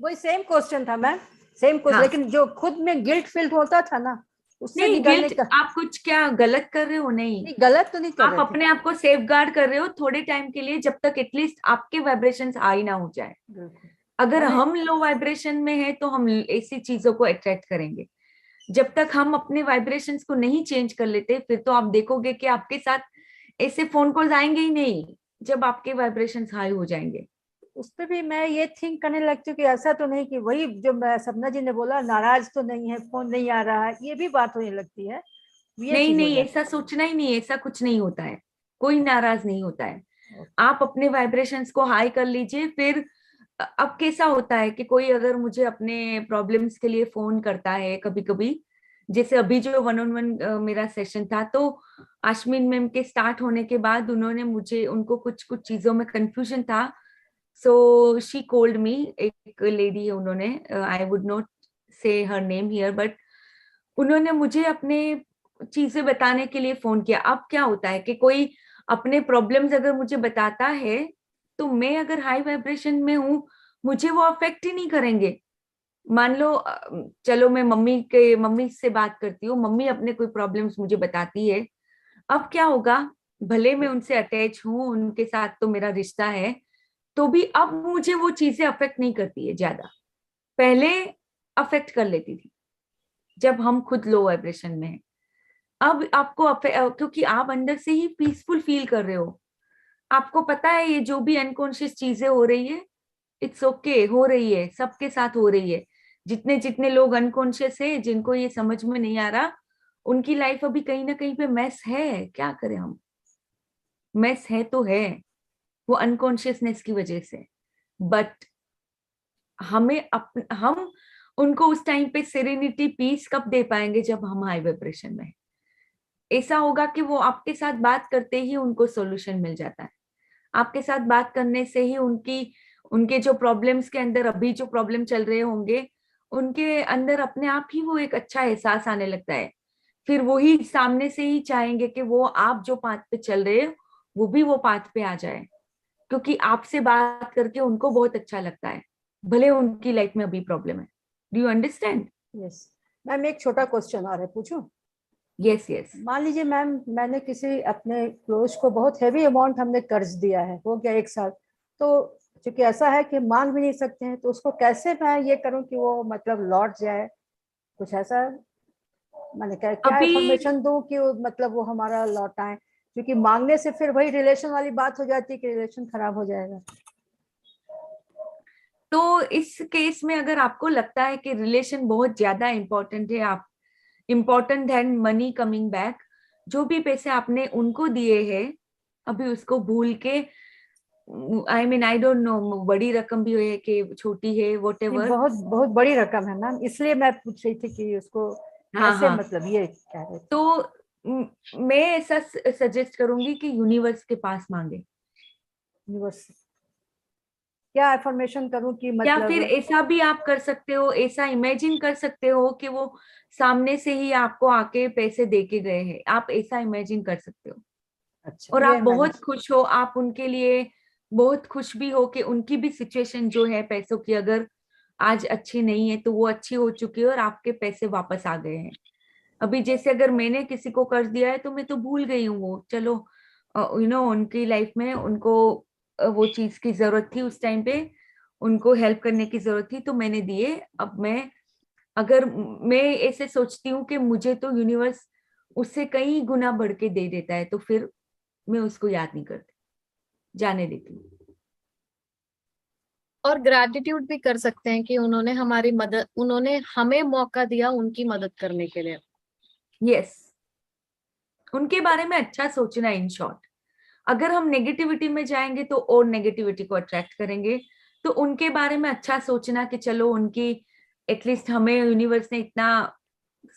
Speaker 9: वही सेम क्वेश्चन था मैम, सेम क्वेश्चन।
Speaker 1: हाँ।
Speaker 9: लेकिन जो खुद में गिल्ट फील होता था ना, उससे
Speaker 1: नहीं,
Speaker 9: निकलने
Speaker 1: गिल्ट
Speaker 9: का।
Speaker 1: आप कुछ क्या गलत कर रहे हो? नहीं,
Speaker 9: गलत तो नहीं कर
Speaker 1: आप
Speaker 9: रहे थे।
Speaker 1: अपने आप को सेफ गार्ड कर रहे हो थोड़े टाइम के लिए, जब तक एटलीस्ट आपके वाइब्रेशंस हाई ना हो जाए। अगर हम लो वाइब्रेशन में है तो हम ऐसी चीजों को अट्रैक्ट करेंगे। जब तक हम अपने वाइब्रेशंस को नहीं चेंज कर लेते, फिर तो आप देखोगे कि आपके साथ ऐसे फोन कॉल्स आएंगे ही नहीं जब आपके वाइब्रेशंस हाई हो जाएंगे।
Speaker 9: उस पर भी मैं ये थिंक करने लगती हूँ कि ऐसा तो नहीं कि वही जो सपना जी ने बोला, नाराज तो नहीं है, फोन नहीं आ रहा है, ये भी बात होने लगती है।
Speaker 1: नहीं नहीं, ऐसा सोचना ही नहीं, ऐसा कुछ नहीं होता है, कोई नाराज नहीं होता है। आप अपने वाइब्रेशंस को हाई कर लीजिए। फिर अब कैसा होता है कि कोई अगर मुझे अपने प्रॉब्लम्स के लिए फोन करता है कभी कभी, जैसे अभी जो 1-on-1 मेरा सेशन था, तो आश्मिन मैम के स्टार्ट होने के बाद उन्होंने मुझे, उनको कुछ कुछ चीजों में कंफ्यूजन था, सो शी कॉल्ड मी, एक लेडी है, उन्होंने, आई वुड नॉट से हर नेम हियर, बट उन्होंने मुझे अपने चीजें बताने के लिए फोन किया। अब क्या होता है कि कोई अपने प्रॉब्लम्स अगर मुझे बताता है, तो मैं अगर हाई वाइब्रेशन में हूं, मुझे वो अफेक्ट ही नहीं करेंगे। मान लो चलो मैं मम्मी से बात करती हूँ, मम्मी अपने कोई प्रॉब्लम्स मुझे बताती है, अब क्या होगा, भले मैं उनसे अटैच हूँ, उनके साथ तो मेरा रिश्ता है, तो भी अब मुझे वो चीजें अफेक्ट नहीं करती है ज्यादा। पहले अफेक्ट कर लेती थी जब हम खुद लो वाइब्रेशन में हैं। अब आपको क्योंकि आप अंदर से ही पीसफुल फील कर रहे हो, आपको पता है ये जो भी अनकॉन्शियस चीजें हो रही है, इट्स ओके, हो रही है, सबके साथ हो रही है। जितने जितने लोग अनकॉन्शियस है, जिनको ये समझ में नहीं आ रहा, उनकी लाइफ अभी कहीं ना कहीं पे मेस है। क्या करें हम, मेस है तो है, वो अनकॉन्शियसनेस की वजह से। बट हम उनको उस टाइम पे सेरेनिटी, पीस कब दे पाएंगे? जब हम हाई वाइब्रेशन में हैं। ऐसा होगा कि वो आपके साथ बात करते ही उनको सॉल्यूशन मिल जाता है। आपके साथ बात करने से ही उनके जो प्रॉब्लम्स के अंदर अभी जो प्रॉब्लम चल रहे होंगे, उनके अंदर अपने आप ही वो एक अच्छा एहसास आने लगता है। फिर वही सामने से ही चाहेंगे कि वो आप जो पाथ पे चल रहे हो, वो भी वो पाथ पे आ जाए, क्योंकि आपसे बात करके उनको बहुत अच्छा लगता है, भले उनकी लाइफ में अभी प्रॉब्लम है। Do you understand?
Speaker 9: Yes ma'am, एक छोटा क्वेश्चन आ रहा है, पूछूं?
Speaker 1: Yes yes.
Speaker 9: मान लीजिए मैम, मैंने किसी अपने क्लोज को बहुत हैवी अमाउंट हमने कर्ज दिया है, हो गया 1 साल, तो क्योंकि ऐसा है कि मांग भी नहीं सकते हैं, तो उसको कैसे मैं ये करूं कि वो मतलब लौट जाए? कुछ ऐसा मैंने क्या
Speaker 1: अभी
Speaker 9: इन्फॉर्मेशन दूं कि मतलब वो हमारा लौट आए? क्योंकि मांगने से फिर वही रिलेशन वाली बात हो जाती है कि रिलेशन खराब हो जाएगा।
Speaker 1: तो इस केस में अगर आपको लगता है कि रिलेशन बहुत ज्यादा इंपॉर्टेंट है, आप important then money coming back, जो भी पैसे आपने उनको दिए हैं अभी उसको भूल के, आई डोंट नो बड़ी रकम भी है कि छोटी है, वॉट एवर।
Speaker 9: बहुत बहुत बड़ी रकम है मैम, इसलिए मैं पूछ रही थी कि उसको
Speaker 1: हाँ
Speaker 9: कैसे,
Speaker 1: हाँ,
Speaker 9: मतलब ये कह रहे थे।
Speaker 1: तो मैं ऐसा सजेस्ट करूंगी कि यूनिवर्स के पास मांगे।
Speaker 9: यूनिवर्स क्या इन्फॉर्मेशन करूं कि
Speaker 1: या
Speaker 9: मतलब?
Speaker 1: फिर ऐसा भी आप कर सकते हो, ऐसा इमेजिन कर सकते हो कि वो सामने से ही आपको आके पैसे दे के गए हैं, आप ऐसा इमेजिन कर सकते हो।
Speaker 9: अच्छा,
Speaker 1: और
Speaker 9: ये
Speaker 1: आप
Speaker 9: मैंने
Speaker 1: बहुत खुश हो, आप उनके लिए बहुत खुश भी हो कि उनकी भी सिचुएशन जो है पैसों की अगर आज अच्छी नहीं है, तो वो अच्छी हो चुकी है और आपके पैसे वापस आ गए हैं। अभी जैसे अगर मैंने किसी को कर्ज दिया है तो मैं तो भूल गई हूँ वो, चलो उनकी लाइफ में उनको वो चीज की जरूरत थी उस टाइम पे, उनको हेल्प करने की जरूरत थी तो मैंने दिए। अब अगर मैं ऐसे सोचती हूँ कि मुझे तो यूनिवर्स उससे कई गुना बढ़ के दे देता है, तो फिर मैं उसको याद नहीं करती, जाने देती हूँ।
Speaker 10: और ग्रैटिट्यूड भी कर सकते हैं कि उन्होंने हमारी मदद, उन्होंने हमें मौका दिया उनकी मदद करने के लिए।
Speaker 1: यस, उनके बारे में अच्छा सोचना। इन शॉर्ट, अगर हम नेगेटिविटी में जाएंगे तो और नेगेटिविटी को अट्रैक्ट करेंगे, तो उनके बारे में अच्छा सोचना कि चलो उनकी एटलीस्ट हमें यूनिवर्स ने इतना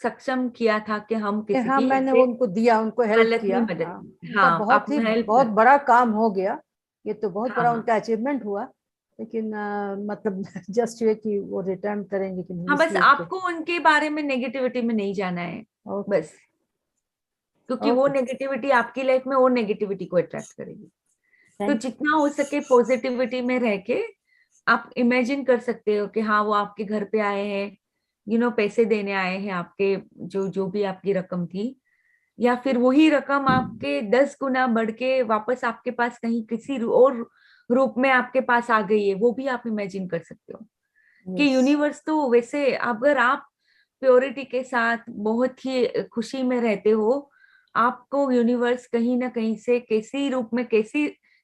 Speaker 1: सक्षम किया था कि हम किसी
Speaker 9: हाँ,
Speaker 1: की
Speaker 9: मैंने
Speaker 1: ऐसे
Speaker 9: उनको दिया, उनको हेल्प
Speaker 1: हालत
Speaker 9: किया।
Speaker 1: में मदद
Speaker 9: हाँ,
Speaker 1: की।
Speaker 9: उनका
Speaker 1: हाँ,
Speaker 9: बहुत
Speaker 1: आपने हेल्प
Speaker 9: बहुत
Speaker 1: कर।
Speaker 9: बड़ा काम हो गया, ये तो बहुत
Speaker 1: हाँ
Speaker 9: बड़ा
Speaker 1: हाँ
Speaker 9: उनका अचीवमेंट हुआ। लेकिन मतलब जस्ट ये कि वो रिटर्न करेंगे कि नहीं,
Speaker 1: हाँ, बस
Speaker 9: इसलिए तो।
Speaker 1: आपको उनके बारे में नेगेटिविटी में नहीं जाना है
Speaker 9: ओके
Speaker 1: बस, क्योंकि वो
Speaker 9: ओके,
Speaker 1: नेगेटिविटी आपकी लाइफ में और नेगेटिविटी को अट्रैक्ट करेगी। तो
Speaker 9: थैंक
Speaker 1: जितना हो सके पॉजिटिविटी में रह के आप इमेजिन कर सकते हो कि हाँ वो आपके घर पे आए हैं, पैसे देने आए हैं आपके, जो जो भी आपकी रकम थी, या फिर वही रकम आपके 10 गुना बढ़ के वापस आपके पास कहीं किसी और रूप में आपके पास आ गई है, वो भी आप इमेजिन कर सकते हो। कि
Speaker 9: यस
Speaker 1: यूनिवर्स तो वैसे, अगर आप प्योरिटी के साथ बहुत ही खुशी में रहते हो, आपको यूनिवर्स कहीं ना कहीं से कैसी रूप में,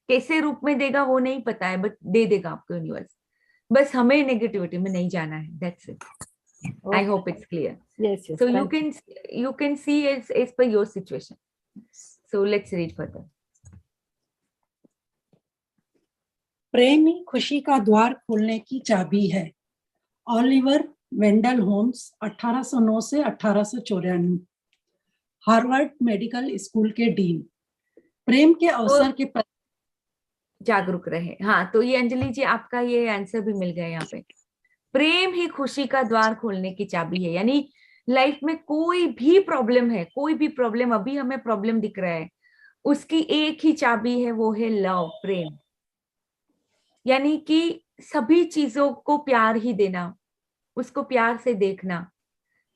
Speaker 1: कैसे रूप में देगा वो नहीं पता है, बट दे देगा आपको यूनिवर्स। बस हमें नेगेटिविटी में नहीं जाना है, that's it. I hope it's clear.
Speaker 9: Yes yes,
Speaker 1: So
Speaker 9: thank you.
Speaker 1: you can see as per your situation. So let's read further.
Speaker 3: प्रेम ही खुशी का द्वार खोलने की चाबी है। ऑलिवर वेंडल होम्स, 1809 से 1894, हार्वर्ड मेडिकल स्कूल के डीन। प्रेम के अवसर के प्रति
Speaker 1: जागरूक रहे। हाँ, तो ये अंजलि जी आपका ये आंसर भी मिल गया यहाँ पे। प्रेम ही खुशी का द्वार खोलने की चाबी है। यानी लाइफ में कोई भी प्रॉब्लम है, कोई भी प्रॉब्लम, अभी हमें प्रॉब्लम दिख रहा है, उसकी एक ही चाबी है, वो है लव, प्रेम। यानी कि सभी चीजों को प्यार ही देना, उसको प्यार से देखना।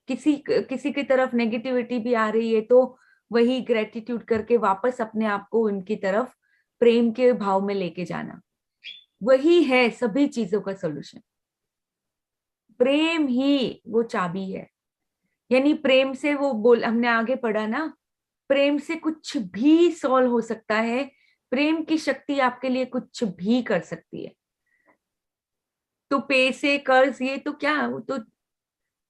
Speaker 1: किसी किसी की तरफ नेगेटिविटी भी आ रही है तो वही ग्रेटिट्यूड करके वापस अपने आप को उनकी तरफ प्रेम के भाव में लेके जाना, वही है सभी चीजों का सॉल्यूशन। प्रेम ही वो चाबी है। यानी प्रेम से वो हमने आगे पढ़ा ना, प्रेम से कुछ भी सॉल्व हो सकता है। प्रेम की शक्ति आपके लिए कुछ भी कर सकती है। तो पैसे, कर्ज, ये तो क्या, वो तो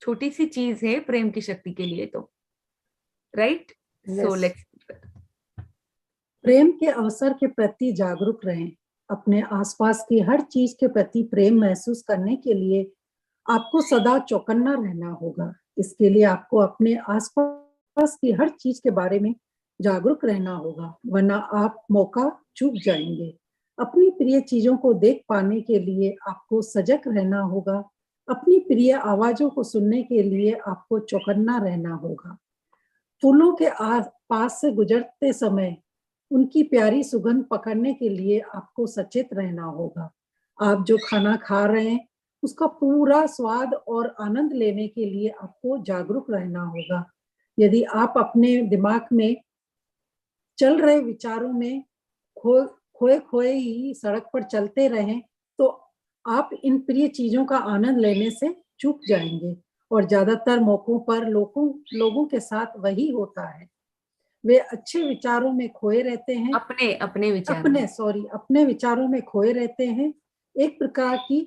Speaker 1: छोटी सी चीज है प्रेम की शक्ति के लिए तो, राइट? So
Speaker 9: yes,
Speaker 1: let's.
Speaker 3: प्रेम के अवसर के प्रति जागरूक रहें। अपने आसपास की हर चीज के प्रति प्रेम महसूस करने के लिए आपको सदा चौकन्ना रहना होगा। इसके लिए आपको अपने आसपास की हर चीज के बारे में जागरूक रहना होगा, वरना आप मौका चूक जाएंगे। अपनी प्रिय चीजों को देख पाने के लिए आपको सजग रहना होगा। अपनी प्रिय आवाजों को सुनने के लिए आपको चौकन्ना रहना होगा। फूलों के पास से गुजरते समय उनकी प्यारी सुगंध पकड़ने के लिए आपको सचेत रहना होगा। आप जो खाना खा रहे हैं उसका पूरा स्वाद और आनंद लेने के लिए आपको जागरूक रहना होगा। यदि आप अपने दिमाग में चल रहे विचारों में खोए खोए ही सड़क पर चलते रहें तो आप इन प्रिय चीजों का आनंद लेने से चूक जाएंगे। और ज्यादातर मौकों पर लोगों के साथ वही होता है। वे अच्छे विचारों में खोए रहते हैं,
Speaker 1: अपने विचार,
Speaker 3: अपने विचारों में खोए रहते हैं। एक प्रकार की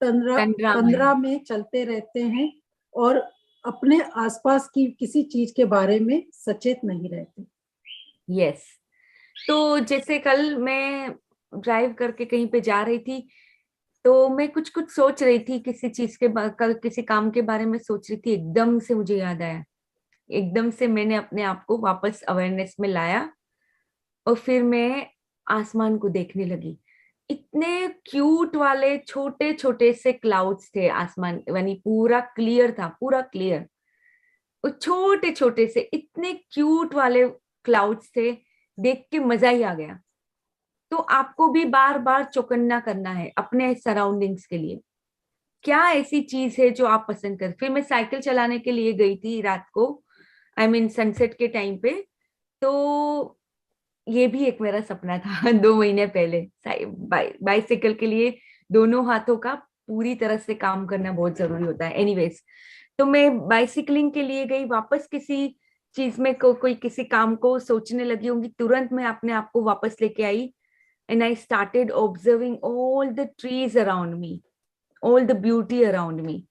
Speaker 3: तंद्रा में चलते रहते हैं और अपने आसपास की किसी चीज के बारे में सचेत नहीं रहते।
Speaker 1: यस। तो जैसे कल मैं ड्राइव करके कहीं पे जा रही थी, तो मैं कुछ कुछ सोच रही थी, किसी चीज के कल किसी काम के बारे में सोच रही थी, एकदम से मुझे याद आया, एकदम से मैंने अपने आप को वापस अवेयरनेस में लाया और फिर मैं आसमान को देखने लगी। इतने क्यूट वाले छोटे छोटे से क्लाउड्स थे आसमान, यानी पूरा क्लियर था, पूरा क्लियर, और छोटे छोटे से इतने क्यूट वाले क्लाउड्स थे, देख के मजा ही आ गया। तो आपको भी बार बार चौकन्ना करना है अपने सराउंडिंग्स के लिए क्या ऐसी चीज है जो आप पसंद कर। फिर मैं साइकिल चलाने के लिए गई थी रात को, आई मीन सनसेट के टाइम पे। तो ये भी एक मेरा सपना था 2 महीने पहले। बाइसिकल के लिए दोनों हाथों का पूरी तरह से काम करना बहुत जरूरी होता है। एनीवेज, तो मैं बाइसिकलिंग के लिए गई, वापस किसी चीज में कोई किसी काम को सोचने लगी होंगी, तुरंत मैं अपने आप को वापस लेके आई and I started observing all the trees around me, all the beauty around me.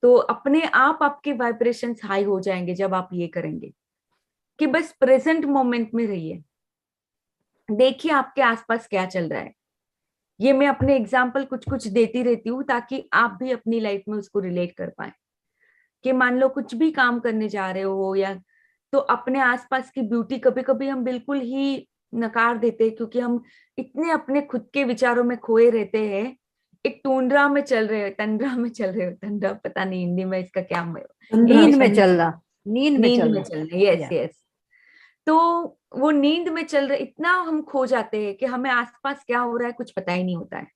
Speaker 1: तो अपने आप आपके वाइब्रेशंस हाई हो जाएंगे जब आप ये करेंगे कि बस प्रेजेंट मोमेंट में रहिए, देखिए आपके आसपास क्या चल रहा है। ये मैं अपने एग्जाम्पल कुछ कुछ देती रहती हूँ ताकि आप भी अपनी लाइफ में उसको रिलेट कर पाए। कि मान लो कुछ भी काम करने जा रहे हो या तो अपने आसपास की ब्यूटी कभी कभी हम बिल्कुल ही नकार देते हैं क्योंकि हम इतने अपने खुद के विचारों में खोए रहते हैं। एक टूंड्रा में चल रहे हो, तंद्रा में चल रहे हो, तंद्रा पता नहीं हिंदी में इसका क्या,
Speaker 9: नींद में चलना, नींद में
Speaker 1: चलना, यस यस। तो वो नींद में चल रहे, इतना हम खो जाते हैं कि हमें आसपास क्या हो रहा है कुछ पता ही नहीं होता है।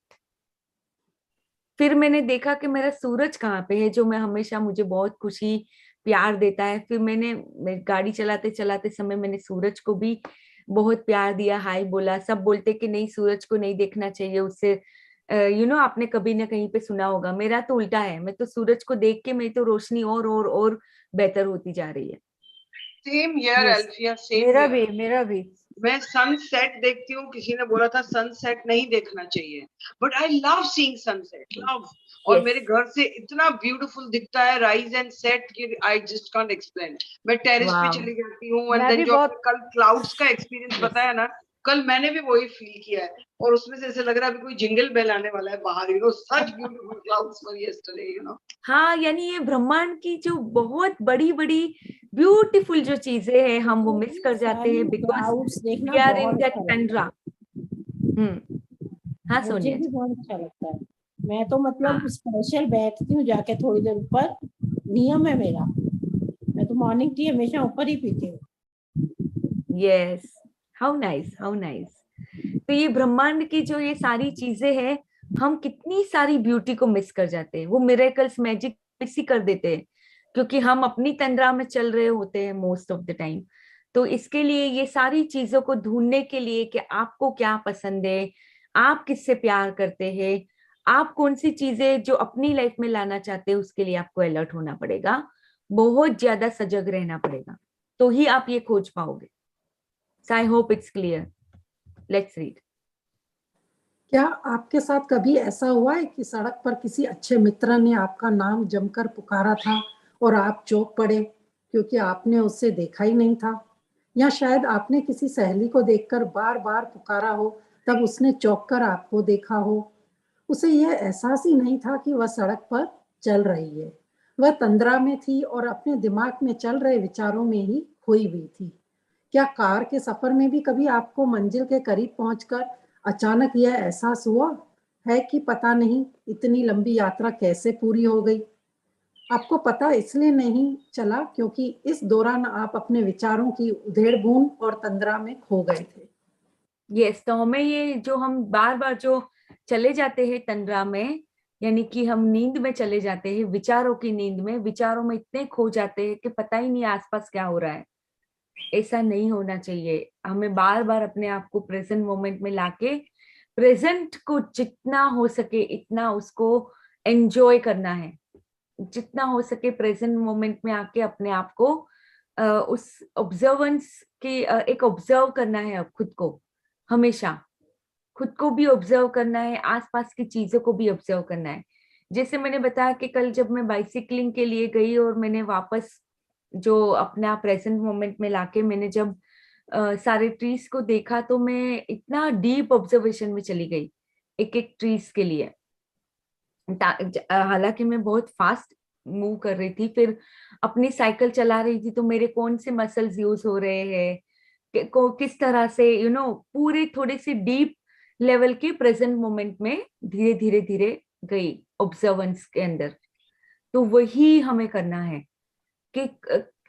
Speaker 1: फिर मैंने देखा कि मेरा सूरज कहाँ पे है जो मैं हमेशा, मुझे बहुत खुशी प्यार देता है। फिर मैं गाड़ी चलाते चलाते समय मैंने सूरज को भी बहुत प्यार दिया, हाय बोला। सब बोलते कि नहीं सूरज को नहीं देखना चाहिए, उससे आपने कभी ना कहीं पे सुना होगा। मेरा तो उल्टा है, मैं तो सूरज को देख के मेरी तो रोशनी और बेहतर होती जा रही है।
Speaker 5: सेम हियर अल्फिया, सेम
Speaker 9: मेरा भी
Speaker 5: मैं सनसेट देखती हूँ। किसी ने बोला था सनसेट नहीं देखना चाहिए, but I love seeing sunset, love. और मेरे घर से इतना ब्यूटीफुल दिखता है राइज एंड सेट कि आई जस्ट कांट एक्सप्लेन। मैं टेरेस पे चली जाती हूँ एंड देन जो आपने कल क्लाउड्स का एक्सपीरियंस बताया ना, कल मैंने भी वही फील किया है और उसमें से ऐसे लग रहा है अभी कोई जिंगल बेल आने वाला है बाहर, सच ब्यूटीफुल क्लाउड्स वर यस्टरडे,
Speaker 1: हाँ, यानी ये ब्रह्मांड की जो बहुत बड़ी बड़ी ब्यूटीफुल जो चीजें हैं हम वो मिस कर जाते हैं because we are in that tundra. हाँ सोनिया,
Speaker 11: मुझे भी बहुत अच्छा लगता है। मैं तो मतलब स्पेशल बैठती हूँ जाके थोड़ी देर ऊपर, नियम है मेरा। मैं तो मॉर्निंग टी हमेशा ऊपर ही पीती हूँ।
Speaker 1: Yes, how nice, how nice. तो ये ब्रह्मांड की जो ये सारी चीजें हैं, हम कितनी सारी ब्यूटी को मिस कर जाते हैं। वो मिरेकल्स, मैजिक मिस ही कर देते हैं क्योंकि हम अपनी तंद्रा में चल रहे होते हैं मोस्ट ऑफ द टाइम। तो इसके लिए ये सारी चीजों को ढूंढने के लिए कि आपको क्या पसंद है, आप किससे प्यार करते हैं, आप कौन सी चीजें जो अपनी लाइफ में लाना चाहते हैं, उसके लिए आपको अलर्ट होना पड़ेगा, बहुत ज्यादा सजग रहना पड़ेगा, तो ही आप ये खोज पाओगे। So I hope it's clear. Let's read.
Speaker 3: क्या आपके साथ कभी ऐसा हुआ है कि सड़क पर किसी अच्छे मित्र ने आपका नाम जमकर पुकारा था और आप चौंक पड़े क्योंकि आपने उससे देखा ही नहीं था, या शायद आपने किसी सहेली को देखकर बार बार पुकारा हो, तब उसने चौंक कर आपको देखा हो। उसे यह एहसास ही नहीं था कि वह सड़क पर चल रही है, वह तंद्रा में थी और अपने दिमाग में चल रहे विचारों में ही खोई हुई थी। क्या कार के सफर में भी कभी आपको मंजिल के करीब पहुंचकर अचानक यह एहसास हुआ है कि पता नहीं इतनी लंबी यात्रा कैसे पूरी हो गई? आपको पता इसलिए नहीं चला क्योंकि इस दौरान आप अपने विचारों की उधेड़-बुन और तंद्रा में खो गए थे।
Speaker 1: यस, तो हमें ये जो हम बार बार जो चले जाते हैं तंद्रा में, यानी कि हम नींद में चले जाते हैं, विचारों की नींद में, विचारों में इतने खो जाते हैं कि पता ही नहीं आसपास क्या हो रहा है। ऐसा नहीं होना चाहिए। हमें बार बार अपने आप को प्रेजेंट मोमेंट में लाके प्रेजेंट को जितना हो सके इतना उसको एंजॉय करना है। जितना हो सके प्रेजेंट मोमेंट में आके अपने आप को उस ऑब्जर्वेंस के एक ऑब्जर्व करना है। अब खुद को हमेशा खुद को भी ऑब्जर्व करना है, आसपास की चीजों को भी ऑब्जर्व करना है। जैसे मैंने बताया कि कल जब मैं बाइसिकलिंग के लिए गई और मैंने वापस जो अपना प्रेजेंट मोमेंट में लाके मैंने जब सारे ट्रीज को देखा तो मैं इतना डीप ऑब्जर्वेशन में चली गई एक एक ट्रीज के लिए। हालांकि मैं बहुत फास्ट मूव कर रही थी, फिर अपनी साइकिल चला रही थी, तो मेरे कौन से मसल्स यूज हो रहे हैं, किस तरह से पूरे थोड़े से डीप लेवल के प्रेजेंट मोमेंट में धीरे धीरे धीरे गई ऑब्जर्वेंस के अंदर। तो वही हमें करना है कि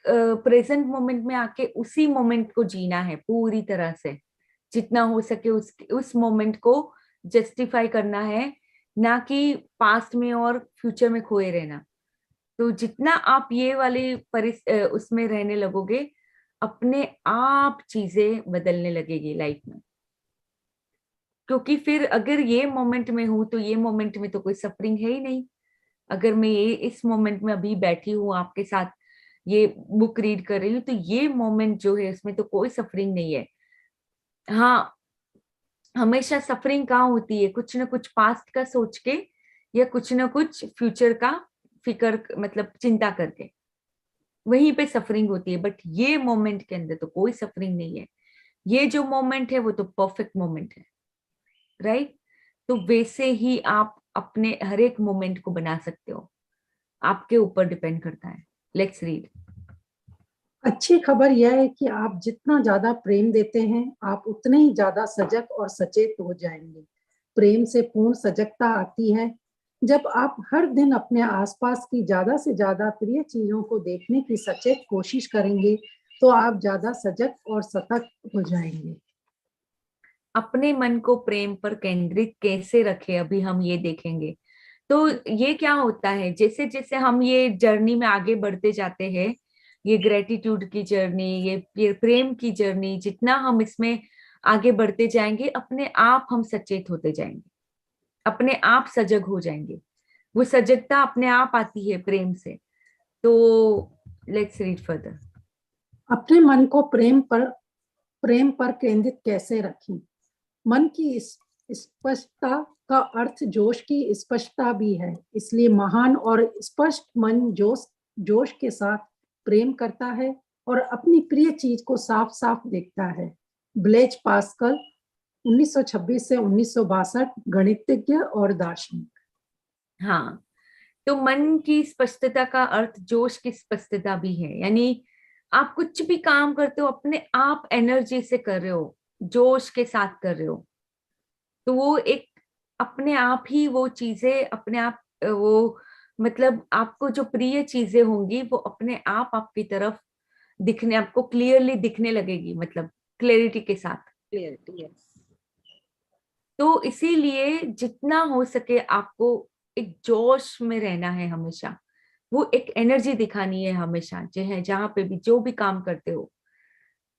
Speaker 1: प्रेजेंट मोमेंट में आके उसी मोमेंट को जीना है पूरी तरह से, जितना हो सके उस मोमेंट को जस्टिफाई करना है ना कि पास्ट में और फ्यूचर में खोए रहना। तो जितना आप ये वाली उसमें रहने लगोगे, अपने आप चीजें बदलने लगेगी लाइफ में। क्योंकि फिर अगर ये मोमेंट में हूं तो ये मोमेंट में तो कोई सफरिंग है ही नहीं। अगर मैं ये इस मोमेंट में अभी बैठी हूँ आपके साथ ये बुक रीड कर रही हूँ, तो ये मोमेंट जो है उसमें तो कोई सफरिंग नहीं है। हाँ, हमेशा सफरिंग कहाँ होती है? कुछ ना कुछ पास्ट का सोच के या कुछ ना कुछ फ्यूचर का फिकर, मतलब चिंता करके, वहीं पे सफरिंग होती है। बट ये मोमेंट के अंदर तो कोई सफरिंग नहीं है। ये जो मोमेंट है वो तो परफेक्ट मोमेंट है, राइट? तो वैसे ही आप अपने हर एक मोमेंट को बना सकते हो, आपके ऊपर डिपेंड करता है। Let's read.
Speaker 3: अच्छी खबर यह है कि आप जितना ज्यादा प्रेम देते हैं, आप उतने ही ज्यादा सजग और सचेत हो जाएंगे। प्रेम से पूर्ण सजगता आती है जब आप हर दिन अपने आसपास की ज्यादा से ज्यादा प्रिय चीजों को देखने की सचेत कोशिश करेंगे, तो आप ज्यादा सजग और सतर्क हो जाएंगे।
Speaker 1: अपने मन को प्रेम पर केंद्रित कैसे रखें, अभी हम ये देखेंगे। तो ये क्या होता है, जैसे जैसे हम ये जर्नी में आगे बढ़ते जाते हैं, ये ग्रेटिट्यूड की जर्नी, ये प्रेम की जर्नी, जितना हम इसमें आगे बढ़ते जाएंगे, अपने आप हम सचेत होते जाएंगे, अपने आप सजग हो जाएंगे। वो सजगता अपने आप आती है प्रेम से। तो लेट्स रीड फर्दर।
Speaker 3: अपने मन को प्रेम पर केंद्रित कैसे रखें? मन की स्पष्टता का अर्थ जोश की स्पष्टता भी है। इसलिए महान और स्पष्ट मन जोश के साथ प्रेम करता है और अपनी प्रिय चीज को साफ साफ देखता है। ब्लेज पास्कल 1926 से 1962, गणितज्ञ और दार्शनिक।
Speaker 1: हाँ, तो मन की स्पष्टता का अर्थ जोश की स्पष्टता भी है। यानी आप कुछ भी काम करते हो अपने आप एनर्जी से कर रहे हो, जोश के साथ कर रहे हो, तो वो एक अपने आप ही वो चीजें अपने आप वो मतलब आपको जो प्रिय चीजें होंगी वो अपने आप आपकी तरफ दिखने, आपको क्लियरली दिखने लगेगी, मतलब क्लैरिटी के साथ। तो इसीलिए जितना हो सके आपको एक जोश में रहना है हमेशा, वो एक एनर्जी दिखानी है हमेशा, जो है जहां पे भी जो भी काम करते हो,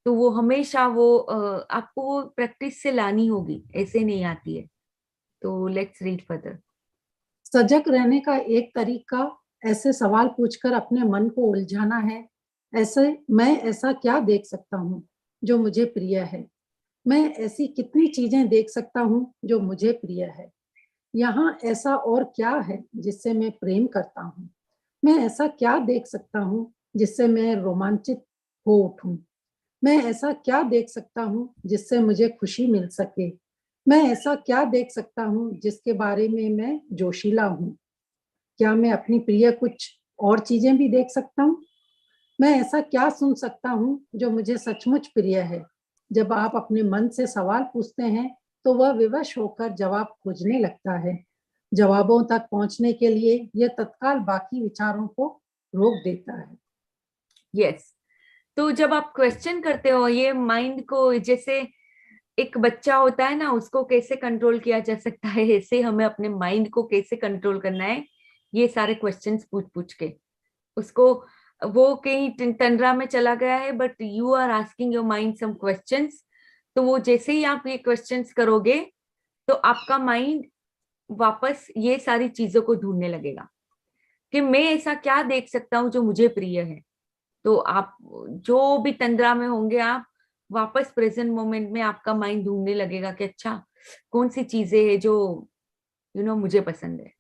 Speaker 1: तो वो हमेशा वो आपको वो प्रैक्टिस से लानी होगी, ऐसे नहीं आती है। तो लेट्स रीड फर्दर।
Speaker 3: सजग रहने का एक तरीका ऐसे सवाल पूछकर अपने मन को उलझाना है। मैं ऐसा क्या देख सकता हूँ जो मुझे प्रिय है? मैं ऐसी कितनी चीजें देख सकता हूँ जो मुझे प्रिय है? यहाँ ऐसा और क्या है जिससे मैं प्रेम करता हूँ? मैं ऐसा क्या देख सकता हूँ जिससे मैं रोमांचित हो उठूं? मैं ऐसा क्या देख सकता हूँ जिससे मुझे खुशी मिल सके? मैं ऐसा क्या देख सकता हूँ जिसके बारे में मैं जोशीला हूँ? क्या मैं अपनी प्रिय कुछ और चीजें भी देख सकता हूँ? मैं ऐसा क्या सुन सकता हूँ जो मुझे सचमुच प्रिय है? जब आप अपने मन से सवाल पूछते हैं तो वह विवश होकर जवाब खोजने लगता है। जवाबों तक पहुंचने के लिए यह तत्काल बाकी विचारों को रोक देता है।
Speaker 1: यस, तो जब आप क्वेश्चन करते हो ये माइंड को, जैसे एक बच्चा होता है ना, उसको कैसे कंट्रोल किया जा सकता है, ऐसे हमें अपने माइंड को कैसे कंट्रोल करना है, ये सारे क्वेश्चंस पूछ पूछ के उसको, वो कहीं तंद्रा में चला गया है, but you are asking your mind some questions. तो वो जैसे ही आप ये क्वेश्चंस करोगे तो आपका माइंड वापस ये सारी चीजों को ढूंढने लगेगा कि मैं ऐसा क्या देख सकता हूँ जो मुझे प्रिय है। तो आप जो भी तंद्रा में होंगे, आप वापस प्रेजेंट मोमेंट में आपका माइंड ढूंढने लगेगा कि अच्छा कौन सी चीजें हैं जो मुझे पसंद है,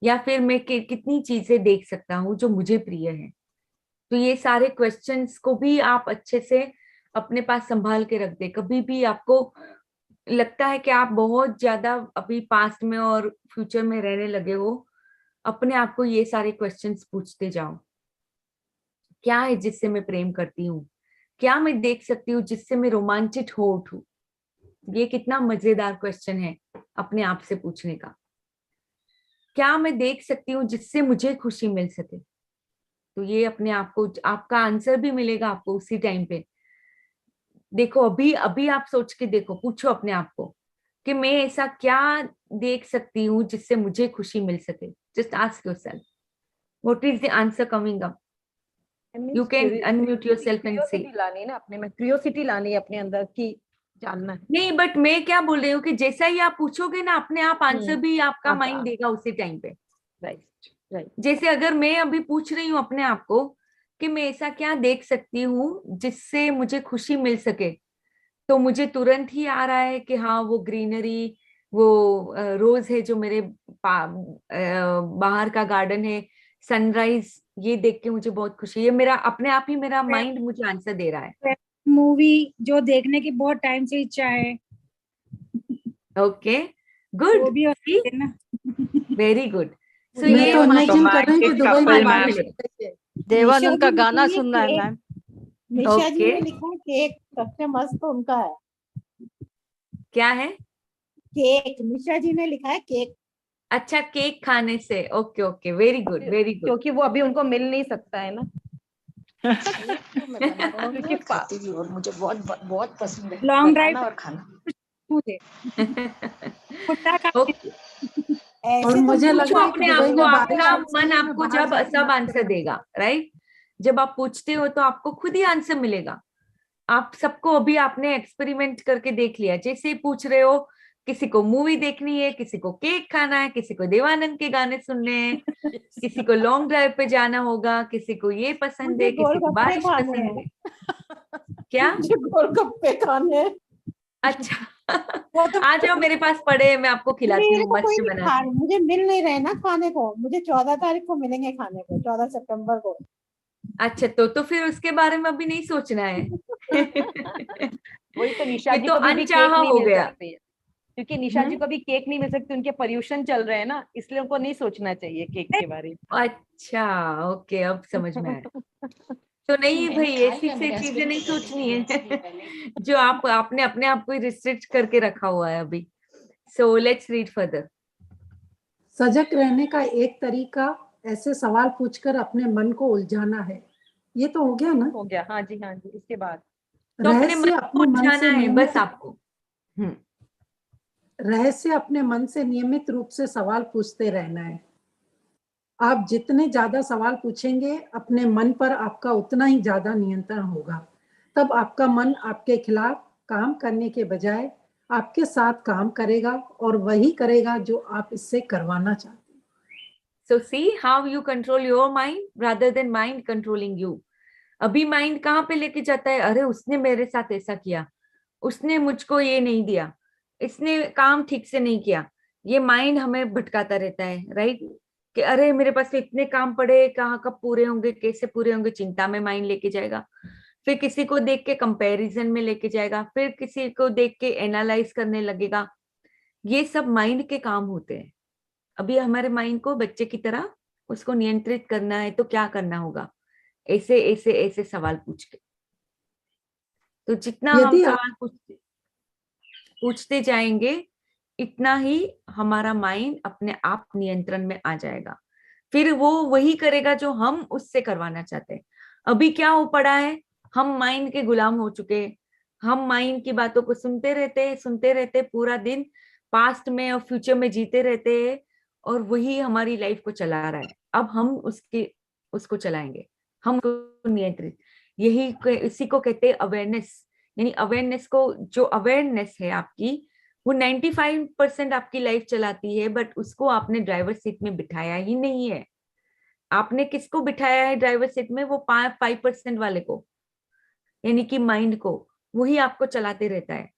Speaker 1: या फिर मैं कितनी चीजें देख सकता हूँ जो मुझे प्रिय है। तो ये सारे क्वेश्चंस को भी आप अच्छे से अपने पास संभाल के रख दे। कभी भी आपको लगता है कि आप बहुत ज्यादा अभी पास्ट में और फ्यूचर में रहने लगे हो, अपने आप को ये सारे क्वेश्चंस पूछते जाओ। क्या है जिससे मैं प्रेम करती हूँ? क्या मैं देख सकती हूँ जिससे मैं रोमांचित हो उठूं? ये कितना मजेदार क्वेश्चन है अपने आप से पूछने का। क्या मैं देख सकती हूँ जिससे मुझे खुशी मिल सके? तो ये अपने आप को, आपका आंसर भी मिलेगा आपको उसी टाइम पे। देखो अभी अभी आप सोच के देखो, पूछो अपने आप को कि मैं ऐसा क्या देख सकती हूँ जिससे मुझे खुशी मिल सके. Just ask yourself, what is the answer coming up. You can unmute yourself and से.
Speaker 9: लानी है ना अपने में, क्यूरियोसिटी लानी है अपने अंदर की जानना है.
Speaker 1: नहीं, बट मैं क्या बोल रही हूँ कि जैसा ही आप पूछोगे ना, अपने आप आंसर भी आपका माइंड देगा उसी टाइम पे.
Speaker 9: Right right.
Speaker 1: जैसे अगर मैं अभी पूछ रही हूँ अपने आप को कि मैं ऐसा क्या देख सकती हूँ जिससे मुझे खुशी मिल सके, तो मुझे तुरंत ही आ रहा है कि हाँ, वो ग्रीनरी, वो रोज है जो मेरे बाहर का गार्डन है, सनराइज, ये देख के मुझे बहुत खुशी. ये मेरा अपने आप ही मेरा माइंड मुझे आंसर दे रहा है.
Speaker 8: मूवी जो देखने की बहुत टाइम से इच्छा है.
Speaker 1: ओके, गुड,
Speaker 8: वो भी होती है ना.
Speaker 1: Very good. सो
Speaker 3: मैं
Speaker 1: ये
Speaker 3: तो इमेजिन कर रही हूँ कि दुबई में बारिश हो रही है.
Speaker 9: देवानंद का गाना सुनना है मैम.
Speaker 11: निशा जी ने लिखा है केक सबसे मस्त उनका है.
Speaker 1: क्या है?
Speaker 11: केक. निशा जी ने लिखा है केक.
Speaker 1: अच्छा, केक खाने से. Okay okay, very good very good.
Speaker 9: क्योंकि वो अभी उनको मिल नहीं सकता है ना.
Speaker 12: क्योंकि खाती भी और मुझे बहुत बहुत पसंद है
Speaker 8: लॉन्ग ड्राइव
Speaker 12: और खाना.
Speaker 8: मुझे
Speaker 3: और मुझे लगा है कि
Speaker 1: अपने
Speaker 3: दुबई
Speaker 1: आप को,
Speaker 3: में बारिश
Speaker 1: आपका
Speaker 3: हो रही
Speaker 1: मन
Speaker 3: है,
Speaker 1: आपको
Speaker 3: मैं
Speaker 1: जब
Speaker 3: बाहर जाके
Speaker 1: सब आंसर देगा, राइट. जब आप पूछते हो तो आपको खुद ही आंसर मिलेगा. आप सबको अभी आपने एक्सपेरिमेंट करके देख लिया. जैसे पूछ रहे हो, किसी को मूवी देखनी है, किसी को केक खाना है, किसी को देवानंद के गाने सुनने हैं, किसी को लॉन्ग ड्राइव पे जाना होगा, किसी को ये पसंद है, किसी को बारिश पसंद है. क्या?
Speaker 11: गोलगप्पे खाने.
Speaker 1: अच्छा, आ जाओ मेरे पास पड़े हैं, मैं आपको खिलाती हूँ मस्त बना के.
Speaker 11: मुझे मिल नहीं रहे ना खाने को. मुझे 14 तारीख को मिलेंगे खाने को, 14 सितंबर को.
Speaker 1: अच्छा, तो फिर उसके बारे में अभी नहीं सोचना है.
Speaker 9: वही तो निशा
Speaker 1: ये
Speaker 9: जी
Speaker 1: तो
Speaker 9: को भी केक
Speaker 1: अनचाहा
Speaker 9: नहीं
Speaker 1: हो
Speaker 9: मिल
Speaker 1: गया.
Speaker 9: सकती है, क्योंकि निशा जी को भी केक नहीं मिल सकती. उनके पर्यूषण चल रहे हैं ना, इसलिए उनको नहीं सोचना चाहिए केक के बारे में.
Speaker 1: अच्छा, ओके, अब समझ में आया. तो नहीं भाई, ऐसी से चीजें नहीं सोचनी है जो आपने अपने आप को रिस्ट्रिक्ट करके रखा हुआ है अभी. So let's read further.
Speaker 3: सजग रहने का एक तरीका ऐसे सवाल पूछकर अपने मन को उलझाना है. ये तो हो गया ना.
Speaker 9: हो गया. हाँ जी हाँ जी. इसके बाद
Speaker 1: तो अपने मन
Speaker 3: रहस्य
Speaker 1: को
Speaker 3: अपने मन
Speaker 1: उलझाना
Speaker 3: से
Speaker 1: है बस
Speaker 3: नियमित,
Speaker 1: आपको.
Speaker 3: रहस्य अपने मन से नियमित रूप से सवाल पूछते रहना है. आप जितने ज्यादा सवाल पूछेंगे अपने मन पर, आपका उतना ही ज्यादा नियंत्रण होगा. तब आपका मन आपके खिलाफ काम करने के बजाय आपके साथ काम करेगा और वही करेगा जो आप इससे करवाना चाहते हैं.
Speaker 1: So see how you control your mind rather than mind controlling you. अभी माइंड कहाँ पे लेके जाता है? अरे उसने मेरे साथ ऐसा किया, उसने मुझको ये नहीं दिया, इसने काम ठीक से नहीं किया. ये माइंड हमें भटकाता रहता है, राइट. कि अरे मेरे पास इतने काम पड़े, कहाँ कब पूरे होंगे, कैसे पूरे होंगे, चिंता में माइंड लेके जाएगा. फिर किसी को देख के कंपैरिजन में लेके जाएगा, फिर किसी को देख के एनालाइज करने लगेगा. ये सब माइंड के काम होते हैं. अभी हमारे माइंड को बच्चे की तरह उसको नियंत्रित करना है, तो क्या करना होगा? ऐसे ऐसे ऐसे सवाल पूछ के. तो जितना हम सवाल पूछते जाएंगे, इतना ही हमारा माइंड अपने आप नियंत्रण में आ जाएगा. फिर वो वही करेगा जो हम उससे करवाना चाहते हैं. अभी क्या हो पड़ा है, हम माइंड के गुलाम हो चुके हैं. हम माइंड की बातों को सुनते रहते पूरा दिन, पास्ट में और फ्यूचर में जीते रहते हैं, और वही हमारी लाइफ को चला रहा है. अब हम उसको चलाएंगे, हम नियंत्रित. इसी को कहते हैं अवेयरनेस. यानी अवेयरनेस को, जो अवेयरनेस है आपकी, वो 95% आपकी लाइफ चलाती है, बट उसको आपने ड्राइवर सीट में बिठाया ही नहीं है. आपने किसको बिठाया है ड्राइवर सीट में? वो 5% वाले को, यानी कि माइंड को. वही आपको चलाते रहता है.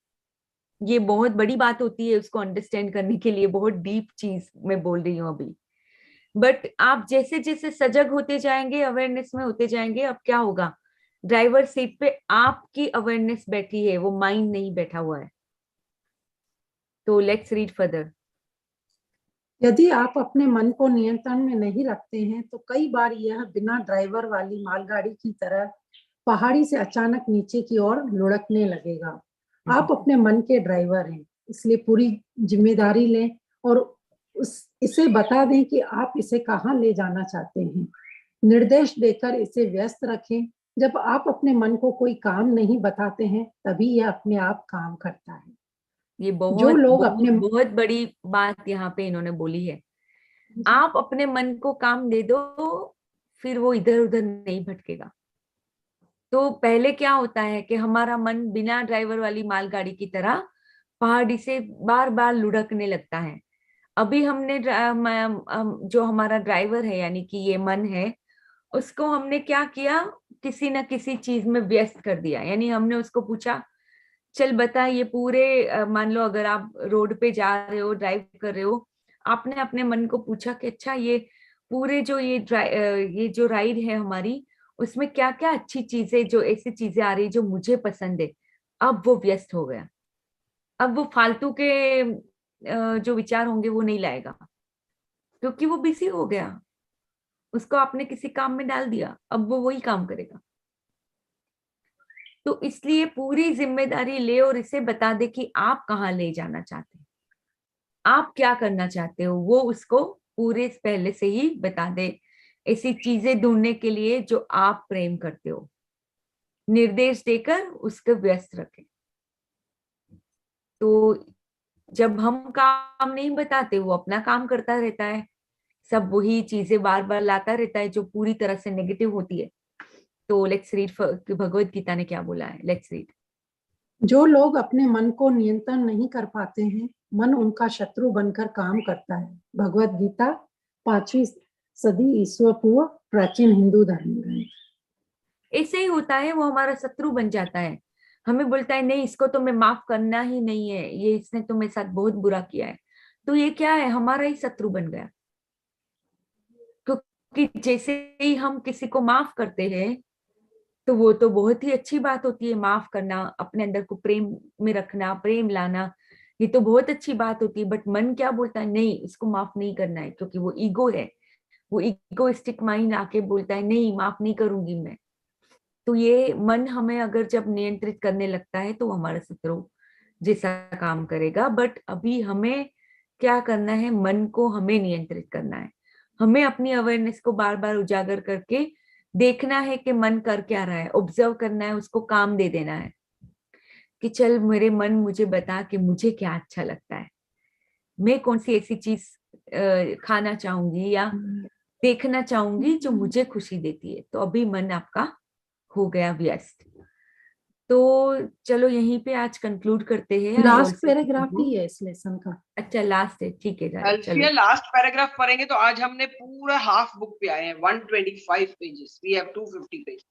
Speaker 1: ये बहुत बड़ी बात होती है उसको अंडरस्टैंड करने के लिए. बहुत डीप चीज मैं बोल रही हूँ अभी. बट आप जैसे जैसे सजग होते जाएंगे, अवेयरनेस में होते जाएंगे, अब क्या होगा? ड्राइवर सीट पे आपकी अवेयरनेस बैठी है, वो माइंड नहीं बैठा हुआ है. तो लेट्स रीड फर्दर.
Speaker 3: यदि आप अपने मन को नियंत्रण में नहीं रखते हैं तो कई बार यह बिना ड्राइवर वाली मालगाड़ी की तरह पहाड़ी से अचानक नीचे की ओर लुढ़कने लगेगा. आप अपने मन के ड्राइवर हैं, इसलिए पूरी जिम्मेदारी लें और इसे बता दें कि आप इसे कहाँ ले जाना चाहते हैं. निर्देश देकर इसे व्यस्त रखें. जब आप अपने मन को कोई काम नहीं बताते हैं, तभी यह अपने आप काम करता है.
Speaker 1: ये
Speaker 3: जो
Speaker 1: बहुत
Speaker 3: लोग
Speaker 1: बहुत
Speaker 3: अपने
Speaker 1: बहुत बड़ी बात यहाँ पे इन्होंने बोली है। आप अपने मन को काम दे दो, फिर वो इधर उधर नहीं भटकेगा। तो पहले क्या होता है कि हमारा मन बिना ड्राइवर वाली मालगाड़ी की तरह पहाड़ी से बार बार लुढ़कने लगता है। अभी हमने जो हमारा ड्राइवर है यानी कि ये मन है, उसको हमने क्या किया, किसी न किसी चीज में व्यस्त कर दिया। यानी हमने उसको पूछा, चल बता ये पूरे मान लो अगर आप रोड पे जा रहे हो, ड्राइव कर रहे हो, आपने अपने मन को पूछा कि अच्छा ये पूरे जो ये जो राइड है हमारी, उसमें क्या क्या अच्छी चीजें, जो ऐसी चीजें आ रही जो मुझे पसंद है। अब वो व्यस्त हो गया, अब वो फालतू के जो विचार होंगे वो नहीं लाएगा, क्योंकि वो बिजी हो गया, उसको आपने किसी काम में डाल दिया, अब वो वही काम करेगा। तो इसलिए पूरी जिम्मेदारी ले और इसे बता दे कि आप कहाँ ले जाना चाहते हैं, आप क्या करना चाहते हो, वो उसको पूरे पहले से ही बता दे। ऐसी चीजें ढूंढने के लिए जो आप प्रेम करते हो, निर्देश देकर उसको व्यस्त रखें। तो जब हम काम नहीं बताते, वो अपना काम करता रहता है, सब वही चीजें बार बार लाता रहता है जो पूरी तरह से नेगेटिव होती है। तो लेट्स रीड भगवत गीता ने क्या बोला है, लेट्स रीड।
Speaker 3: जो लोग अपने मन को नियंत्रण नहीं कर पाते हैं, मन उनका शत्रु बनकर काम करता है। भगवत गीता 5वीं सदी ईस्वी पूर्व, प्राचीन हिंदू धर्म ग्रंथ।
Speaker 1: ऐसे ही होता है, वो हमारा शत्रु बन जाता है। हमें बोलता है नहीं, इसको तो मैं माफ करना ही नहीं है, ये इसने तो मेरे साथ बहुत बुरा किया है। तो ये क्या है, हमारा ही शत्रु बन गया। क्योंकि जैसे ही हम किसी को माफ करते हैं, तो वो तो बहुत ही अच्छी बात होती है, माफ करना, अपने अंदर को प्रेम में रखना, प्रेम लाना, ये तो बहुत अच्छी बात होती है। बट मन क्या बोलता है, नहीं इसको माफ नहीं करना है, क्योंकि वो ईगो है, वो ईगोइस्टिक माइंड आके बोलता है नहीं माफ नहीं करूंगी मैं। तो ये मन हमें अगर जब नियंत्रित करने लगता है तो वो हमारा शत्रु जैसा काम करेगा। बट अभी हमें क्या करना है, मन को हमें नियंत्रित करना है। हमें अपनी अवेयरनेस को बार बार उजागर करके देखना है कि मन कर क्या रहा है, ऑब्जर्व करना है, उसको काम दे देना है कि चल मेरे मन मुझे बता कि मुझे क्या अच्छा लगता है, मैं कौन सी ऐसी चीज खाना चाहूंगी या देखना चाहूंगी जो मुझे खुशी देती है। तो अभी मन आपका हो गया व्यस्त। तो चलो यहीं पे आज कंक्लूड करते हैं।
Speaker 3: लास्ट पैराग्राफ ही है इस लेसन का।
Speaker 1: अच्छा लास्ट है, ठीक है चलो।
Speaker 5: अल्फिया लास्ट पैराग्राफ पढ़ेंगे तो आज हमने पूरा हाफ बुक पे आए हैं, 125 pages, we have 250 pages.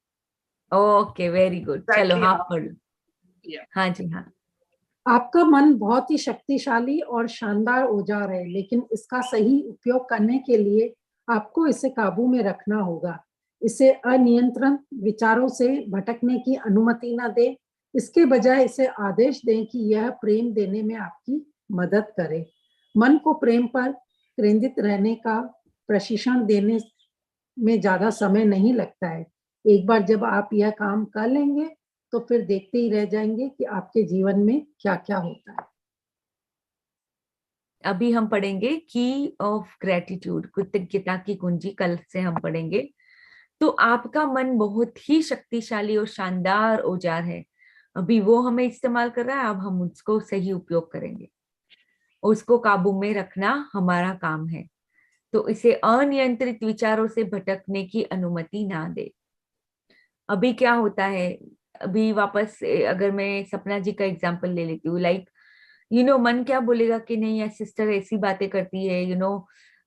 Speaker 1: Okay very good, चलो हाफ पढ़ लो। हाँ जी हाँ।
Speaker 3: आपका मन बहुत ही शक्तिशाली और शानदार औजार है, लेकिन इसका सही उपयोग करने के लिए आपको इसे काबू में रखना होगा। इसे अनियंत्रित विचारों से भटकने की अनुमति न दें, इसके बजाय इसे आदेश दें कि यह प्रेम देने में आपकी मदद करे। मन को प्रेम पर केंद्रित रहने का प्रशिक्षण देने में ज्यादा समय नहीं लगता है। एक बार जब आप यह काम कर लेंगे तो फिर देखते ही रह जाएंगे कि आपके जीवन में क्या क्या होता है।
Speaker 1: अभी हम पढ़ेंगे की ऑफ ग्रेटिट्यूड, कृतज्ञता की कुंजी, कल से हम पढ़ेंगे। तो आपका मन बहुत ही शक्तिशाली और शानदार औजार है, अभी वो हमें इस्तेमाल कर रहा है, अब हम उसको सही उपयोग करेंगे, उसको काबू में रखना हमारा काम है। तो इसे अनियंत्रित विचारों से भटकने की अनुमति ना दे। अभी क्या होता है, अभी वापस अगर मैं सपना जी का एग्जांपल ले लेती हूँ, लाइक मन क्या बोलेगा कि नहीं यार सिस्टर ऐसी बातें करती है,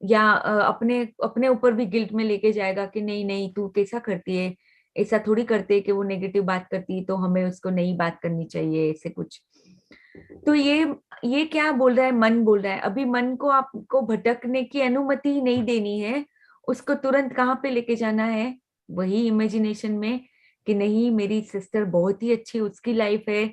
Speaker 1: या अपने अपने ऊपर भी गिल्ट में लेके जाएगा कि नहीं नहीं तू कैसा करती है, ऐसा थोड़ी करते है कि वो नेगेटिव बात करती है तो हमें उसको नई बात करनी चाहिए, ऐसे कुछ। तो ये क्या बोल रहा है, मन बोल रहा है। अभी मन को आपको भटकने की अनुमति ही नहीं देनी है, उसको तुरंत कहाँ पे लेके जाना है, वही इमेजिनेशन में कि नहीं मेरी सिस्टर बहुत ही अच्छी उसकी लाइफ है,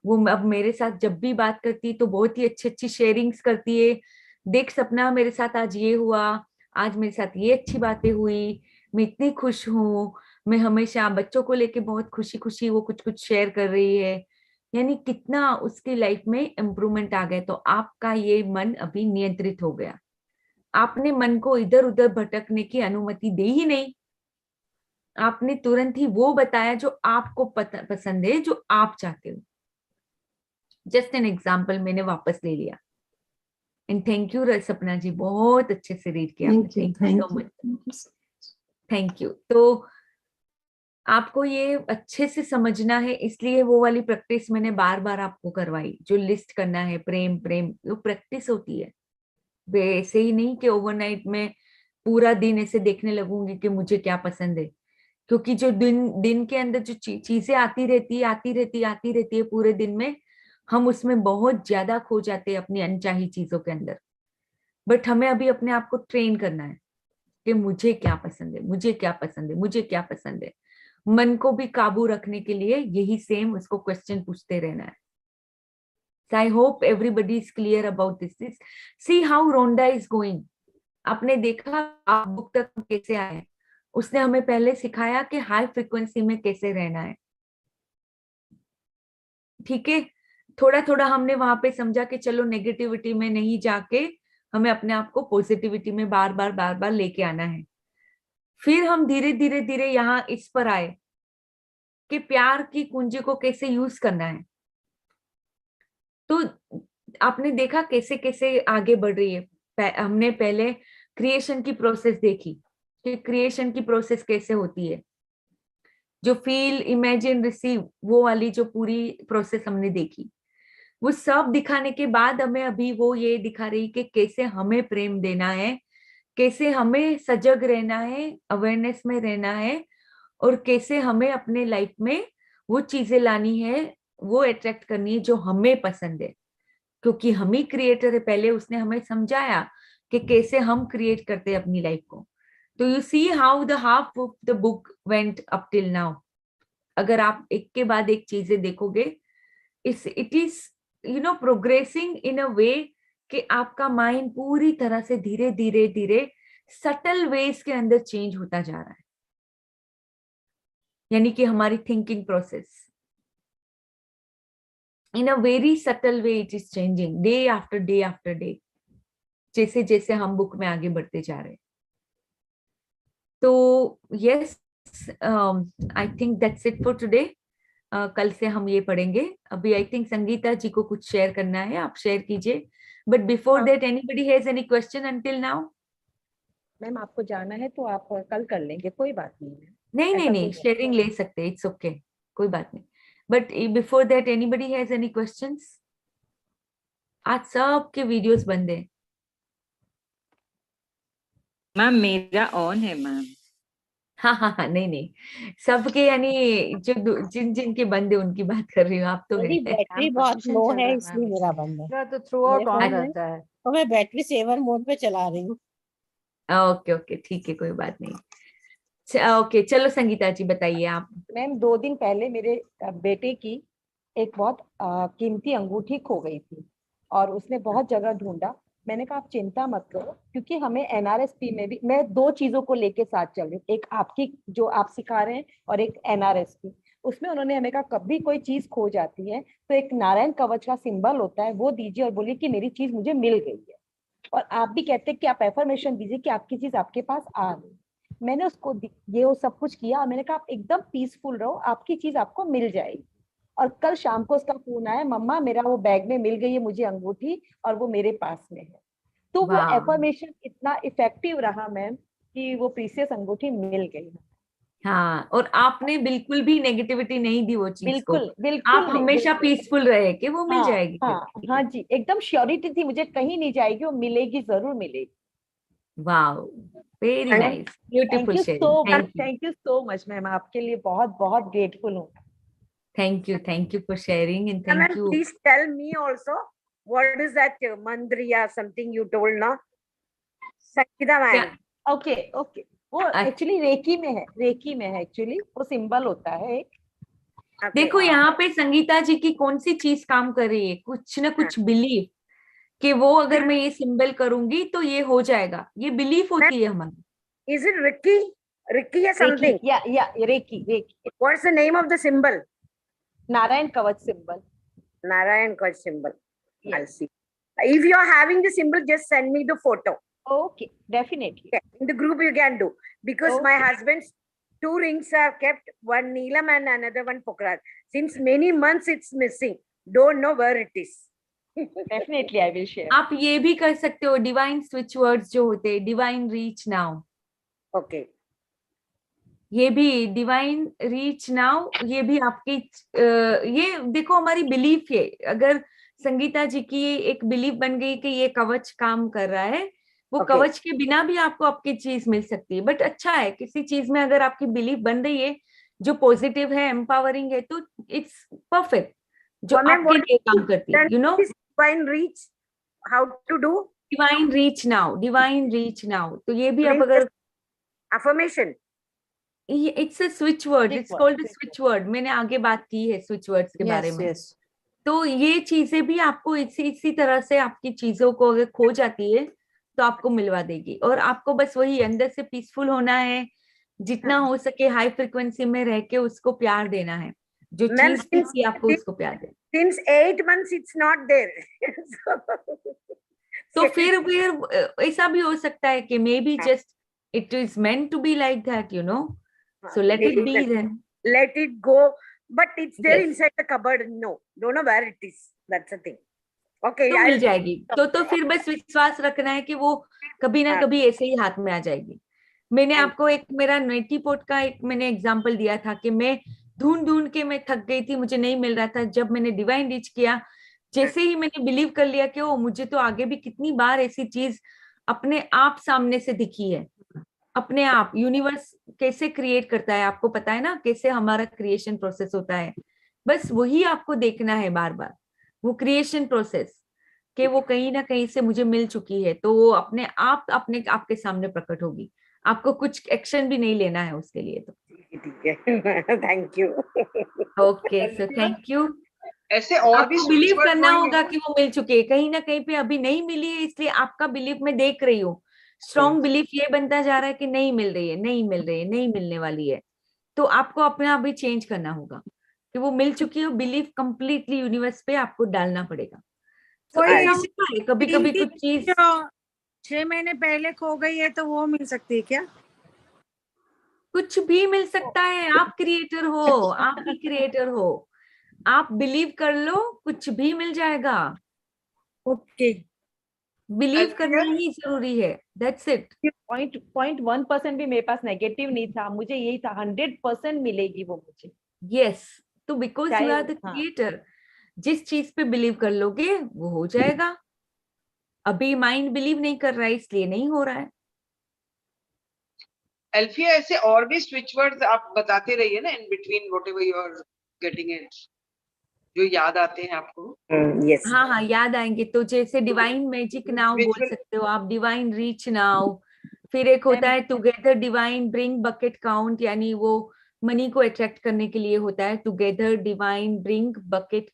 Speaker 1: वो अब मेरे साथ जब भी बात करती है तो बहुत ही अच्छी अच्छी शेयरिंग्स करती है। देख सपना मेरे साथ आज ये हुआ, आज मेरे साथ ये अच्छी बातें हुई, मैं इतनी खुश हूँ, मैं हमेशा बच्चों को लेके बहुत खुशी खुशी वो कुछ कुछ शेयर कर रही है। यानी कितना उसकी लाइफ में इम्प्रूवमेंट आ गया। तो आपका ये मन अभी नियंत्रित हो गया, आपने मन को इधर उधर भटकने की अनुमति दी ही नहीं, आपने तुरंत ही वो बताया जो आपको पसंद है, जो आप चाहते हो। जस्ट एन एग्जाम्पल मैंने वापस ले लिया। एंड थैंक यू सपना जी, बहुत अच्छे से रीड किया। Thank you so much, thank you. तो आपको ये अच्छे से समझना है, इसलिए वो वाली प्रैक्टिस मैंने बार बार आपको करवाई, जो लिस्ट करना है प्रेम प्रेम, वो प्रैक्टिस होती है। वैसे ही नहीं कि ओवरनाइट में पूरा दिन ऐसे देखने लगूंगी कि मुझे क्या पसंद है, क्योंकि जो दिन के अंदर जो चीजें आती रहती है पूरे दिन में, हम उसमें बहुत ज्यादा खो जाते हैं अपनी अनचाही चीजों के अंदर। बट हमें अभी अपने आप को ट्रेन करना है कि मुझे क्या पसंद है, मुझे क्या पसंद है, मुझे क्या पसंद है। मन को भी काबू रखने के लिए यही सेम उसको क्वेश्चन पूछते रहना है। So I hope everybody is clear about this. See how Rhonda is going. आपने देखा आप बुक तक कैसे आए, उसने हमें पहले सिखाया कि हाई फ्रिक्वेंसी में कैसे रहना है। ठीक है, थोड़ा थोड़ा हमने वहां पे समझा कि चलो नेगेटिविटी में नहीं जाके हमें अपने आप को पॉजिटिविटी में बार बार लेके आना है। फिर हम धीरे धीरे यहाँ इस पर आए कि प्यार की कुंजी को कैसे यूज करना है। तो आपने देखा कैसे कैसे आगे बढ़ रही है। हमने पहले क्रिएशन की प्रोसेस देखी कि क्रिएशन की प्रोसेस कैसे होती है, जो फील इमेजिन रिसीव वो वाली जो पूरी प्रोसेस हमने देखी। वो सब दिखाने के बाद हमें अभी वो ये दिखा रही कि कैसे हमें प्रेम देना है, कैसे हमें सजग रहना है, अवेयरनेस में रहना है, और कैसे हमें अपने लाइफ में वो चीजें लानी है, वो अट्रैक्ट करनी है जो हमें पसंद है, क्योंकि हम ही क्रिएटर है। पहले उसने हमें समझाया कि कैसे हम क्रिएट करते हैं अपनी लाइफ को। तो you see how the half of the book went up till now. अगर आप एक के बाद एक चीजें देखोगे, इट इज प्रोग्रेसिंग इन अ वे कि आपका माइंड पूरी तरह से धीरे धीरे सटल वेज के अंदर चेंज होता जा रहा है। यानी कि हमारी thinking process in a very subtle way it is changing day after day, जैसे जैसे हम बुक में आगे बढ़ते जा रहे हैं। तो yes, I think that's it for today. कल से हम ये पढ़ेंगे। अभी आई थिंक संगीता जी को कुछ शेयर करना है, आप शेयर कीजिए। But before that anybody has any question until now?
Speaker 12: Ma'am आपको जाना है तो आप कल कर लेंगे, कोई बात नहीं है।
Speaker 1: नहीं, शेयरिंग ले सकते हैं, इट्स ओके, कोई बात नहीं। But before that anybody has any questions? आज सबके वीडियोस बंद है।
Speaker 13: मैम मेरा ऑन है मैम।
Speaker 1: हाँ, नहीं, सबके, यानी जो जिन के बंद है उनकी बात कर रही हूँ। आप तो
Speaker 11: मेरी बैटरी बहुत लो है इसलिए मेरा बंद है।
Speaker 9: तो थ्रू आउट ऑन रहता है,
Speaker 11: तो मैं बैटरी सेवर मोड पे चला रही हूँ।
Speaker 1: ओके, ठीक है, कोई बात नहीं। ओके, चलो संगीता जी बताइए आप।
Speaker 12: मैम 2 दिन पहले मेरे बेटे की एक बहुत कीमती अंगूठी खो गई थी और उसने बहुत जगह ढूंढा। मैंने कहा आप चिंता मत करो, क्योंकि हमें एनआरएसपी में भी मैं 2 चीजों को लेके साथ चल रही हूँ, एक आपकी जो आप सिखा रहे हैं और एक एनआरएसपी। उसमें उन्होंने हमें कहा कभी कोई चीज खो जाती है तो एक नारायण कवच का सिंबल होता है, वो दीजिए और बोलिए कि मेरी चीज मुझे मिल गई है। और आप भी कहते हैं कि आप एफर्मेशन दीजिए कि आपकी चीज आपके पास आ गई। मैंने उसको ये वो सब कुछ किया और मैंने कहा आप एकदम पीसफुल रहो, आपकी चीज आपको मिल जाएगी। और कल शाम को उसका फोन आया, मम्मा मेरा वो बैग में मिल गई है मुझे अंगूठी और वो मेरे पास में है। तो वो एफर्मेशन इतना इफेक्टिव रहा मैम कि वो प्रीसियस अंगूठी मिल गई।
Speaker 1: हाँ, और आपने बिल्कुल भी नेगेटिविटी नहीं दी वो चीज को।
Speaker 12: बिल्कुल
Speaker 1: आप हमेशा पीसफुल रहे कि वो मिल जाएगी।
Speaker 12: हाँ जी, एकदम श्योरिटी थी मुझे कहीं नहीं जाएगी, वो मिलेगी, जरूर मिलेगी।
Speaker 1: Wow, very nice, beautiful sharing.
Speaker 12: Thank you so much ma'am, आपके लिए बहुत बहुत ग्रेटफुल हूँ।
Speaker 1: Thank you for sharing and thank you.
Speaker 14: Please tell me also what is that mandriya something you told ना संगीता मैम?
Speaker 12: ओके वो एक्चुअली रेकी में है एक्चुअली, वो सिंबल होता है एक।
Speaker 1: देखो यहाँ पे संगीता जी की कौन सी चीज काम कर रही है, कुछ ना कुछ बिलीफ कि वो अगर मैं ये सिंबल करूंगी तो ये हो जाएगा, ये बिलीफ होती है हमारी।
Speaker 14: Is it Ricky या something?
Speaker 12: Yeah, Reiki.
Speaker 14: What's the name of the symbol?
Speaker 12: Narayan Kavach symbol.
Speaker 14: Narayan Kavach symbol. Yes. I'll see. If you are having the symbol, just send me the photo.
Speaker 12: Okay, definitely.
Speaker 14: Yeah, in the group you can do, because my husband's 2 rings are kept, one Neelam and another one Pokhara. Since many months it's missing. don't know where it is.
Speaker 12: Definitely I will share.
Speaker 1: आप ये भी कर सकते हो, डिवाइन स्विच वर्ड्स जो होते हैं, डिवाइन रीच नाउ।
Speaker 14: Okay.
Speaker 1: ये भी डिवाइन रीच नाउ, ये भी आपकी ये देखो हमारी बिलीफ है। अगर संगीता जी की एक बिलीफ बन गई कि ये कवच काम कर रहा है, वो
Speaker 14: Okay.
Speaker 1: कवच के बिना भी आपको आपकी चीज मिल सकती है। बट अच्छा है किसी चीज में अगर आपकी बिलीफ बन रही है जो पॉजिटिव है, एम्पावरिंग है, तो इट्स परफेक्ट, जो आपके लिए काम करती है। You know,
Speaker 14: Divine reach, how to do?
Speaker 1: Divine reach now, divine reach now. तो ये भी आप
Speaker 14: Means
Speaker 1: अगर
Speaker 14: affirmation.
Speaker 1: It's a switch word, it's called switch word. मैंने आगे बात की है स्विच वर्ड्स के बारे में। तो ये चीजें भी आपको इसी तरह से आपकी चीजों को अगर खो जाती है तो आपको मिलवा देगी। और आपको बस वही अंदर से पीसफुल होना है, जितना हो सके हाई फ्रिक्वेंसी में रह के उसको प्यार देना है। जो
Speaker 14: Ma'am,
Speaker 1: चीज थी आपको उसको प्यार देना।
Speaker 14: Since 8 months it's not there.
Speaker 1: तो फिर ऐसा भी हो सकता है कि maybe just it is meant to be like that, you know, so let it be then.
Speaker 14: Let it go, but it's there
Speaker 1: Yes.
Speaker 14: inside the cupboard. No, don't know where it is. That's the thing. Okay,
Speaker 1: तो मिल जाएगी। तो फिर बस विश्वास रखना है कि वो कभी ना कभी ऐसे ही हाथ में आ जाएगी। मैंने आपको एक मेरा नेटी पोट का एक मैंने एग्जांपल दिया था कि मैं ढूंढ के मैं थक गई थी, मुझे नहीं मिल रहा था। जब मैंने डिवाइन रीच किया, जैसे ही मैंने बिलीव कर लिया कि ओ मुझे तो आगे भी कितनी बार ऐसी चीज अपने आप सामने से दिखी है। अपने आप यूनिवर्स कैसे क्रिएट करता है, आपको पता है ना कैसे हमारा क्रिएशन प्रोसेस होता है। बस वही आपको देखना है बार बार, वो क्रिएशन प्रोसेस कि वो कहीं ना कहीं से मुझे मिल चुकी है, तो वो अपने आपके सामने प्रकट होगी। आपको कुछ एक्शन भी नहीं लेना है उसके लिए। तो
Speaker 14: ठीक है, thank you.
Speaker 1: Okay, so thank you.
Speaker 5: ऐसे और भी
Speaker 1: आपको बिलीव करना होगा कि वो मिल चुकी है। कहीं ना कहीं पे अभी नहीं मिली है, इसलिए आपका बिलीव मैं देख रही हूँ, स्ट्रॉन्ग बिलीफ ये बनता जा रहा है कि नहीं मिल रही है, नहीं मिल रही है, नहीं मिलने वाली है। तो आपको अपने आप भी चेंज करना होगा कि वो मिल चुकी है। बिलीफ कंप्लीटली यूनिवर्स पे आपको डालना पड़ेगा। तो ऐसा होता है कभी कभी कुछ चीज
Speaker 8: 6 महीने पहले खो गई है तो वो मिल सकती है क्या?
Speaker 1: कुछ भी मिल सकता है। आप क्रिएटर हो, आप ही क्रिएटर हो। आप बिलीव कर लो, कुछ भी मिल जाएगा।
Speaker 8: ओके,
Speaker 1: बिलीव करना ही जरूरी है, दैट्स इट।
Speaker 12: 0.1% भी मेरे पास नेगेटिव नहीं था, मुझे यही था 100% मिलेगी वो मुझे।
Speaker 1: यस, तो because you are the creator, जिस चीज पे बिलीव कर लोगे वो हो जाएगा। अभी माइंड बिलीव नहीं कर रहा है इसलिए नहीं हो रहा है।
Speaker 5: एल्फिया, ऐसे और भी स्विच वर्ड्स आप बताते रहिए ना in between whatever you are getting it, जो याद आते हैं आपको।
Speaker 14: यस,
Speaker 1: हाँ याद आएंगे। तो जैसे डिवाइन मैजिक नाउ बोल सकते हो आप, डिवाइन रीच नाउ। फिर एक होता है together divine bring bucket count, यानी वो मनी को अट्रैक्ट करने के लिए होता है। Together divine bring bucket